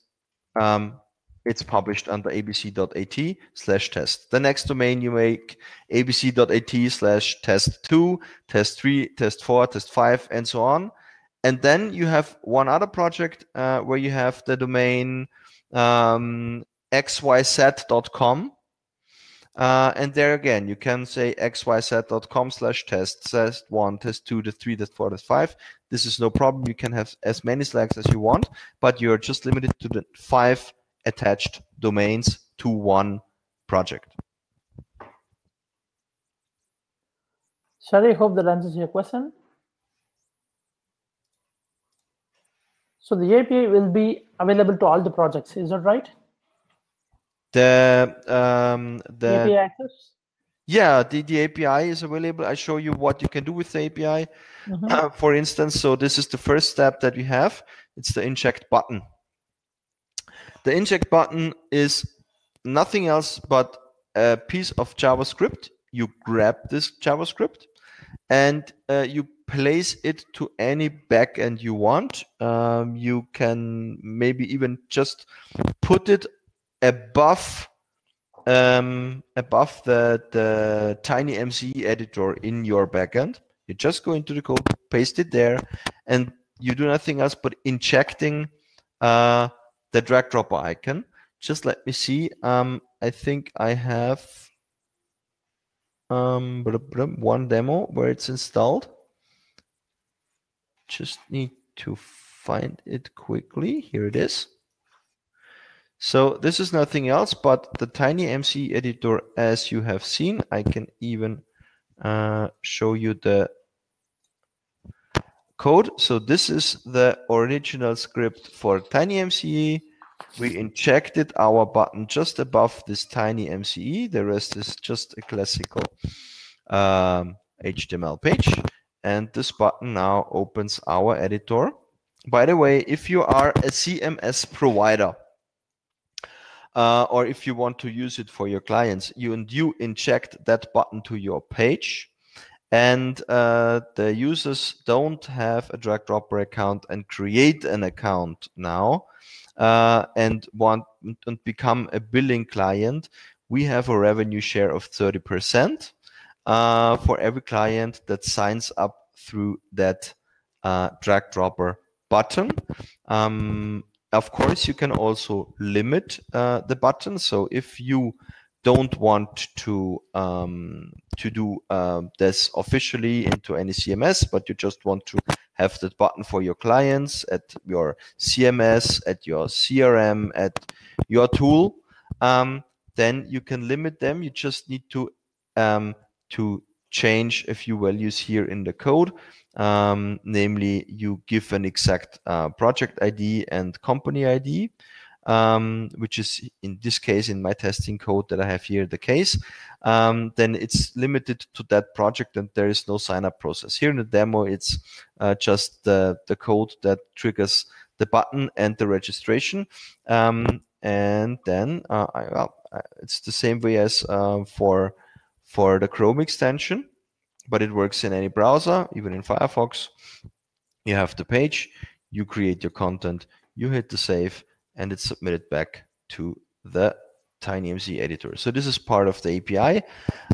published under abc.at/test. The next domain you make abc.at/test2, test3, test4, test5, and so on. And then you have one other project where you have the domain xyz.com. And there again, you can say xyz.com/test, test1, test2, test3, test4, test5. This is no problem. You can have as many slags as you want, but you're just limited to the 5 attached domains to one project. Shari, I hope that answers your question. So the API will be available to all the projects, is that right? The API access? Yeah, the API is available. I show you what you can do with the API. For instance, so this is the first step that we have. It's the inject button. The inject button is nothing else but a piece of JavaScript. You grab this JavaScript and you place it to any backend you want. You can maybe even just put it above the TinyMCE editor in your backend. You just go into the code, paste it there, and you do nothing else but injecting the DragDropr icon. Just let me see. I think I have one demo where it's installed. Just need to find it quickly. Here it is. So this is nothing else but the TinyMCE editor, as you have seen. I can even show you the code. So this is the original script for TinyMCE. We injected our button just above this TinyMCE. The rest is just a classical HTML page. And this button now opens our editor. By the way, if you are a CMS provider, or if you want to use it for your clients, you inject that button to your page, and the users don't have a DragDropr account and create an account now and want to become a billing client. We have a revenue share of 30% for every client that signs up through that DragDropr button. Of course, you can also limit the button. So if you don't want to do this officially into any CMS, but you just want to have that button for your clients at your CMS, at your CRM, at your tool, then you can limit them. You just need to change a few values here in the code. Namely, you give an exact project ID and company ID, which is in this case, in my testing code that I have here, the case. Then it's limited to that project and there is no sign-up process. Here in the demo, it's just the code that triggers the button and the registration. And then it's the same way as for the Chrome extension, but it works in any browser, even in Firefox. You have the page, you create your content, you hit the save, and it's submitted back to the TinyMZ editor. So this is part of the API.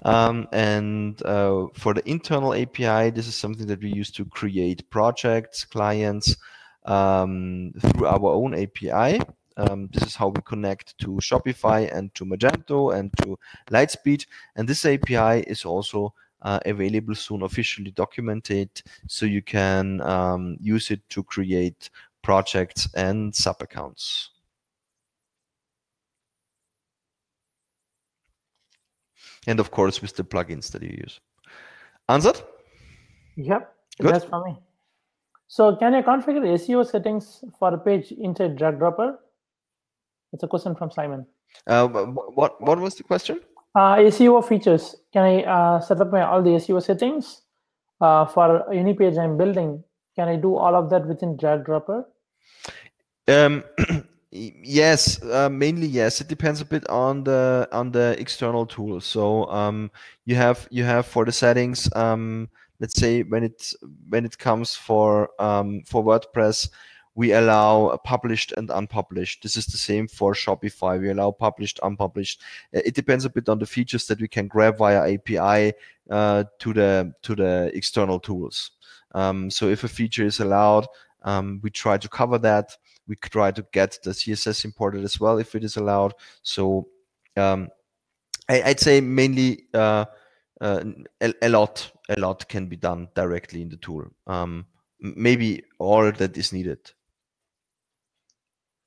And for the internal API, this is something that we use to create projects, clients, through our own API. This is how we connect to Shopify and to Magento and to Lightspeed. And this API is also available soon, officially documented, so you can use it to create projects and sub-accounts. And of course, with the plugins that you use. Answered? Yep, Good. that's for me. So can you configure SEO settings for a page inside DragDropr? It's a question from Simon. What was the question? SEO features. Can I set up all the SEO settings for any page I'm building? Can I do all of that within DragDropr? Yes, mainly yes. It depends a bit on the external tool. So you have for the settings. Let's say when it comes for WordPress, we allow published and unpublished. This is the same for Shopify. We allow published, unpublished. It depends a bit on the features that we can grab via API to the external tools. So if a feature is allowed, we try to cover that. We try to get the CSS imported as well if it is allowed. So I'd say mainly a lot can be done directly in the tool. Maybe all that is needed.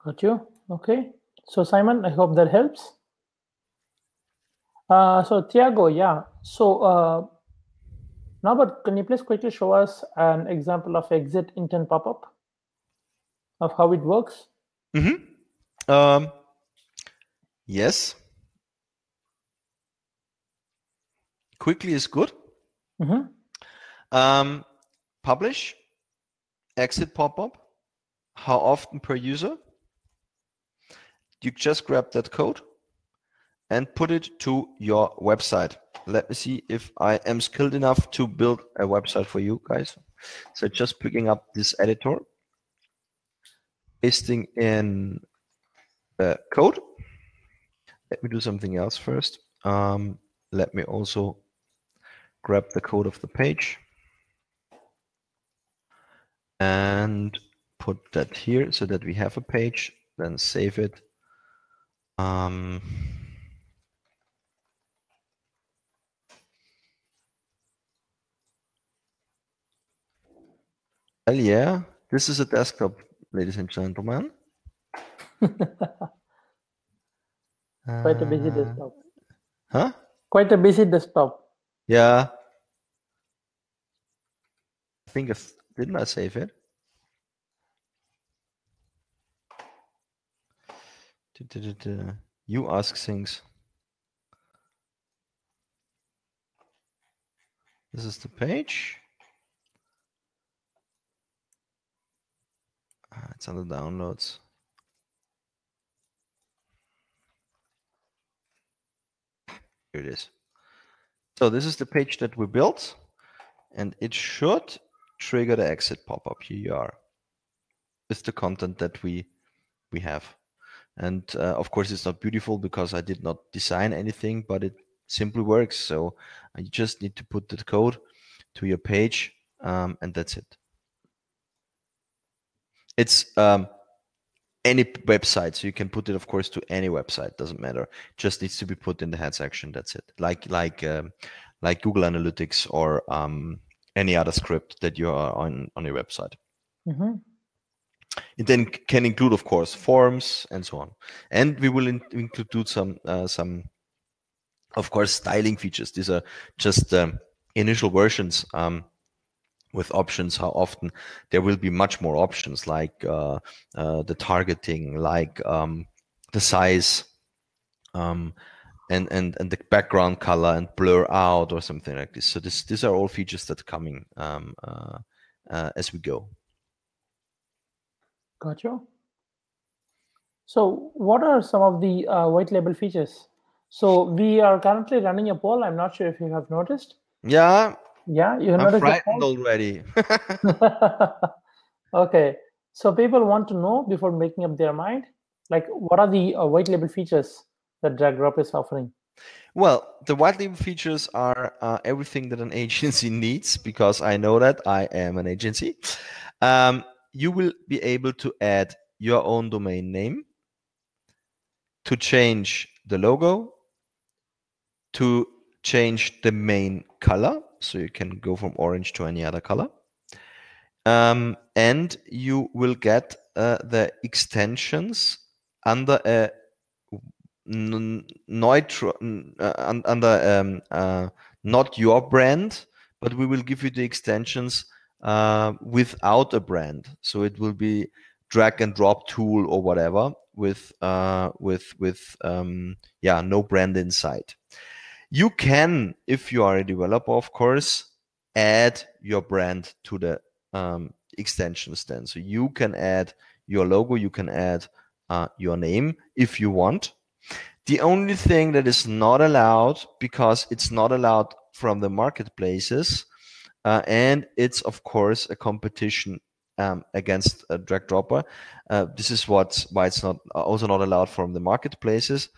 Got you. Okay. So Simon, I hope that helps. So Thiago, yeah. So now, but can you please quickly show us an example of exit intent pop-up of how it works? Yes. Quickly is good. Publish, exit pop-up. How often per user? You just grab that code and put it to your website. Let me see if I am skilled enough to build a website for you guys. So just picking up this editor, pasting in the code. Let me do something else first. Let me also grab the code of the page and put that here so that we have a page, then save it. Well, yeah, this is a desktop, ladies and gentlemen. Quite a busy desktop. Huh? Quite a busy desktop. Yeah. I think didn't I save it? You ask things. This is the page. It's under downloads. Here it is. So this is the page that we built, and it should trigger the exit pop-up. Here you are with the content that we have. And of course, it's not beautiful because I did not design anything, but it simply works. So you just need to put the code to your page, and that's it. It's any website. So you can put it, of course, to any website. Doesn't matter. Just needs to be put in the head section. That's it. Like Google Analytics or any other script that you are on your website. It then can include, of course, forms and so on. And we will include some, of course, styling features. These are just initial versions with options. How often there will be much more options, like the targeting, like the size, and the background color and blur out or something like this. So these are all features that are coming as we go. Gotcha. So what are some of the white label features? So we are currently running a poll. I'm not sure if you have noticed. Yeah. Yeah, you have I'm noticed frightened already. Okay. So people want to know before making up their mind, like what are the white label features that DragDropr is offering? Well, the white label features are everything that an agency needs, because I know that I am an agency. You will be able to add your own domain name, to change the logo, to change the main color, so you can go from orange to any other color. And you will get the extensions under a neutral, not your brand, but we will give you the extensions without a brand. So it will be drag and drop tool or whatever with no brand inside. You can, if you are a developer, of course, add your brand to the extensions then. So you can add your logo, you can add your name if you want. The only thing that is not allowed, because it's not allowed from the marketplaces, and it's of course a competition against DragDropr. This is why it's not also not allowed from the marketplaces.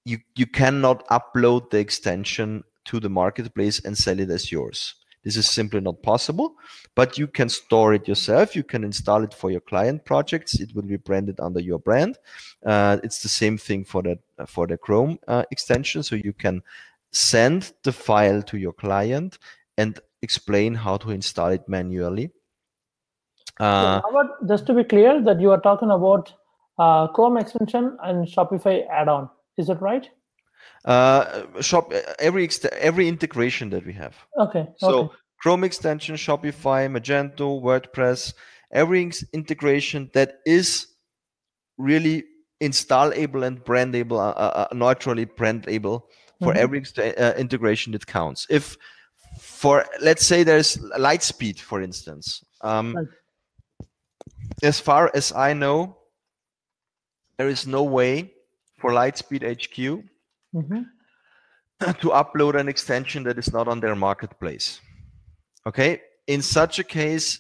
You cannot upload the extension to the marketplace and sell it as yours. This is simply not possible, but you can store it yourself. You can install it for your client projects. It will be branded under your brand. It's the same thing for the Chrome extension. So you can send the file to your client and explain how to install it manually. Just to be clear, that you are talking about Chrome extension and Shopify add-on. Is that right? Every integration that we have. Okay. So Chrome extension, Shopify, Magento, WordPress, every integration that is really installable and brandable, neutrally brandable for every integration that counts. If for, let's say there's Lightspeed, for instance, as far as I know, there is no way for Lightspeed HQ to upload an extension that is not on their marketplace. Okay, in such a case,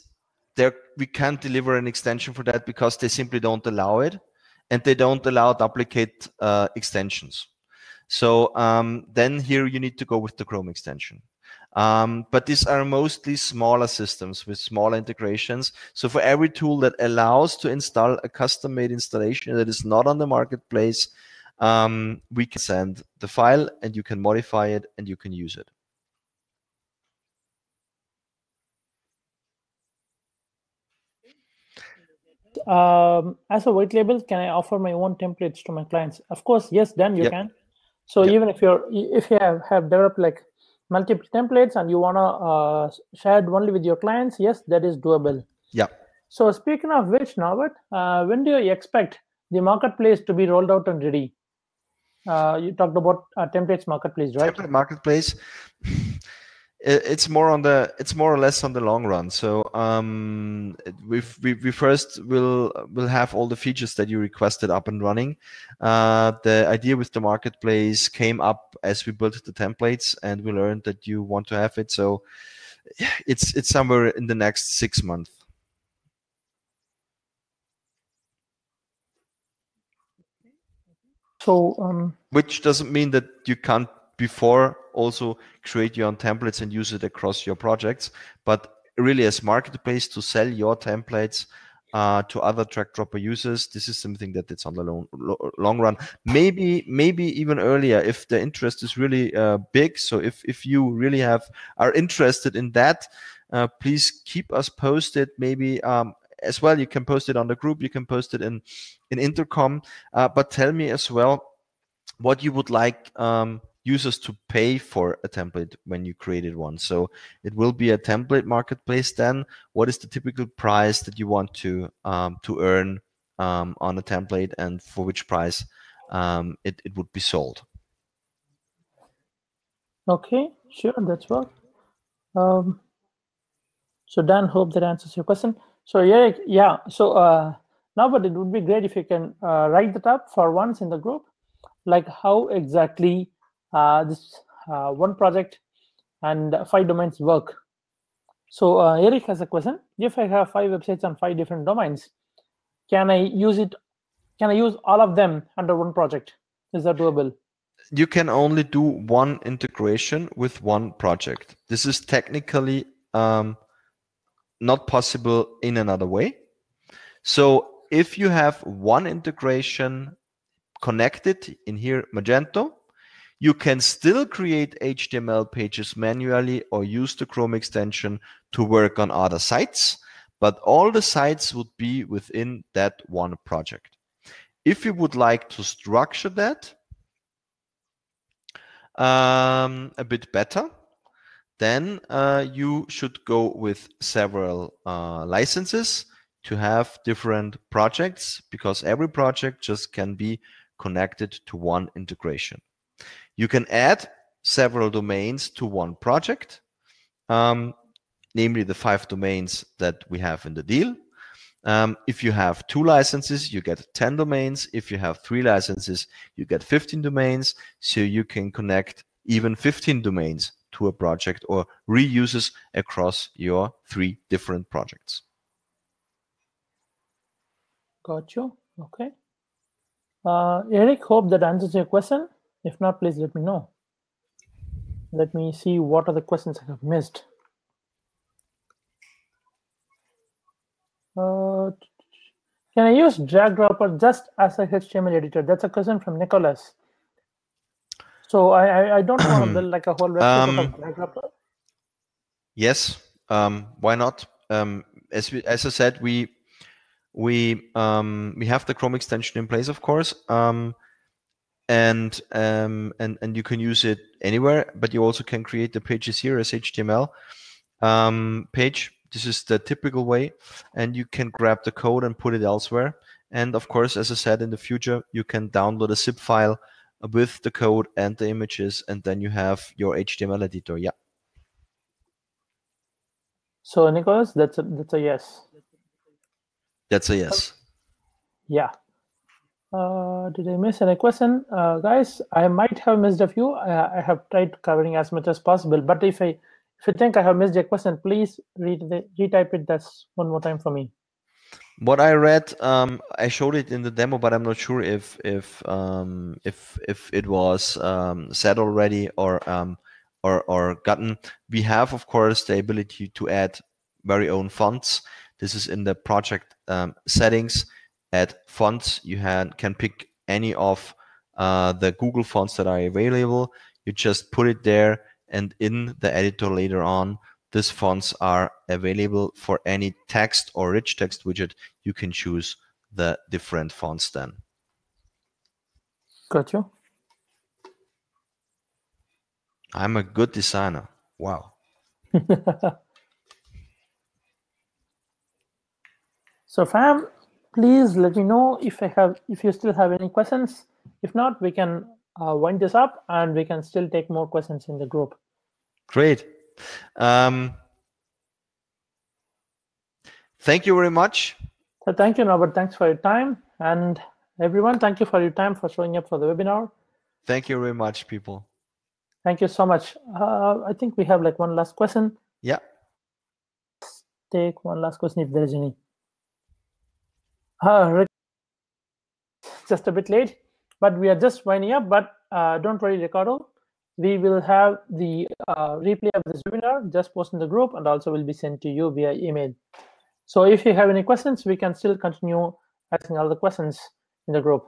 we can't deliver an extension for that because they simply don't allow it, and they don't allow duplicate extensions. So then here you need to go with the Chrome extension. But these are mostly smaller systems with smaller integrations. So for every tool that allows to install a custom-made installation that is not on the marketplace, we can send the file and you can modify it and you can use it. As a white label, can I offer my own templates to my clients? Of course, yes, then you can. So even if you have developed like multiple templates and you want to share it only with your clients, yes, that is doable. Yeah. So speaking of which, Norbert, when do you expect the marketplace to be rolled out and ready? You talked about templates marketplace, right? Template marketplace. It's more or less on the long run. So we first will have all the features that you requested up and running. The idea with the marketplace came up as we built the templates, and we learned that you want to have it. So it's somewhere in the next 6 months. So which doesn't mean that you can't before also create your own templates and use it across your projects, but really as marketplace to sell your templates, to other DragDropr users. This is something that it's on the long run. Maybe even earlier if the interest is really big. So if you really are interested in that, please keep us posted. Maybe as well, you can post it on the group. You can post it in Intercom. But tell me as well what you would like users to pay for a template when you created one. So it will be a template marketplace then. What is the typical price that you want to earn on a template, and for which price it would be sold? Okay, sure, that's what. So Dan, hope that answers your question. So Eric, yeah, so now, but it would be great if you can write that up for once in the group, like how exactly this one project and 5 domains work. So Eric has a question. If I have 5 websites on 5 different domains, can I use it? Can I use all of them under one project? Is that doable? You can only do one integration with one project. This is technically not possible in another way. So if you have one integration connected in here, Magento, you can still create HTML pages manually or use the Chrome extension to work on other sites, but all the sites would be within that one project. If you would like to structure that a bit better, then you should go with several licenses to have different projects, because every project just can be connected to one integration. You can add several domains to one project, namely the 5 domains that we have in the deal. If you have 2 licenses, you get 10 domains. If you have 3 licenses, you get 15 domains. So you can connect even 15 domains to a project or reuses across your 3 different projects. Got you. Okay. Eric, hope that answers your question. If not, please let me know. Let me see what are the questions I have missed. Can I use DragDropr just as a HTML editor? That's a question from Nicholas. So I don't want to build like a whole website out of DragDropr. Yes, why not? As I said, we have the Chrome extension in place, of course, and you can use it anywhere. But you also can create the pages here as HTML page. This is the typical way, and you can grab the code and put it elsewhere. And of course, as I said, in the future, you can download a zip file with the code and the images, and then you have your HTML editor. Yeah. So Nicholas, that's a yes. That's a yes. Yeah. Did I miss any question? Guys, I might have missed a few. I have tried covering as much as possible, but if you think I have missed a question, please retype it that's one more time for me. What I read, I showed it in the demo, but I'm not sure if it was said already or gotten. We have, of course, the ability to add very own fonts. This is in the project settings. Add fonts. You can pick any of the Google fonts that are available. You just put it there, and in the editor later on, these fonts are available for any text or rich text widget. You can choose the different fonts then. Got you. I'm a good designer. Wow. So fam, please let me know if you still have any questions. If not, we can wind this up and we can still take more questions in the group. Great. Thank you very much. So thank you, Norbert. Thanks for your time. And everyone, thank you for your time for showing up for the webinar. Thank you very much, people. Thank you so much. I think we have like one last question. Yeah. Let's take one last question if there is any. Just a bit late, but we are just winding up. But don't worry, Ricardo. We will have the replay of this webinar just post in the group, and also will be sent to you via email. So if you have any questions, we can still continue asking all the questions in the group.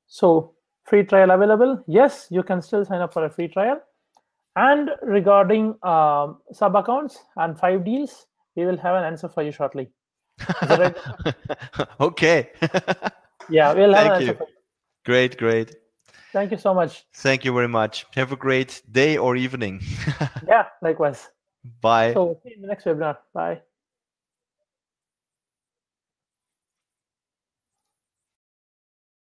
So free trial available? Yes, you can still sign up for a free trial. And regarding sub accounts and 5 deals, we will have an answer for you shortly. Is that right? Okay. Yeah, we'll have an answer Thank you. for you. Great, great. Thank you so much. Thank you very much. Have a great day or evening. Yeah, likewise. Bye. So see you in the next webinar. Bye.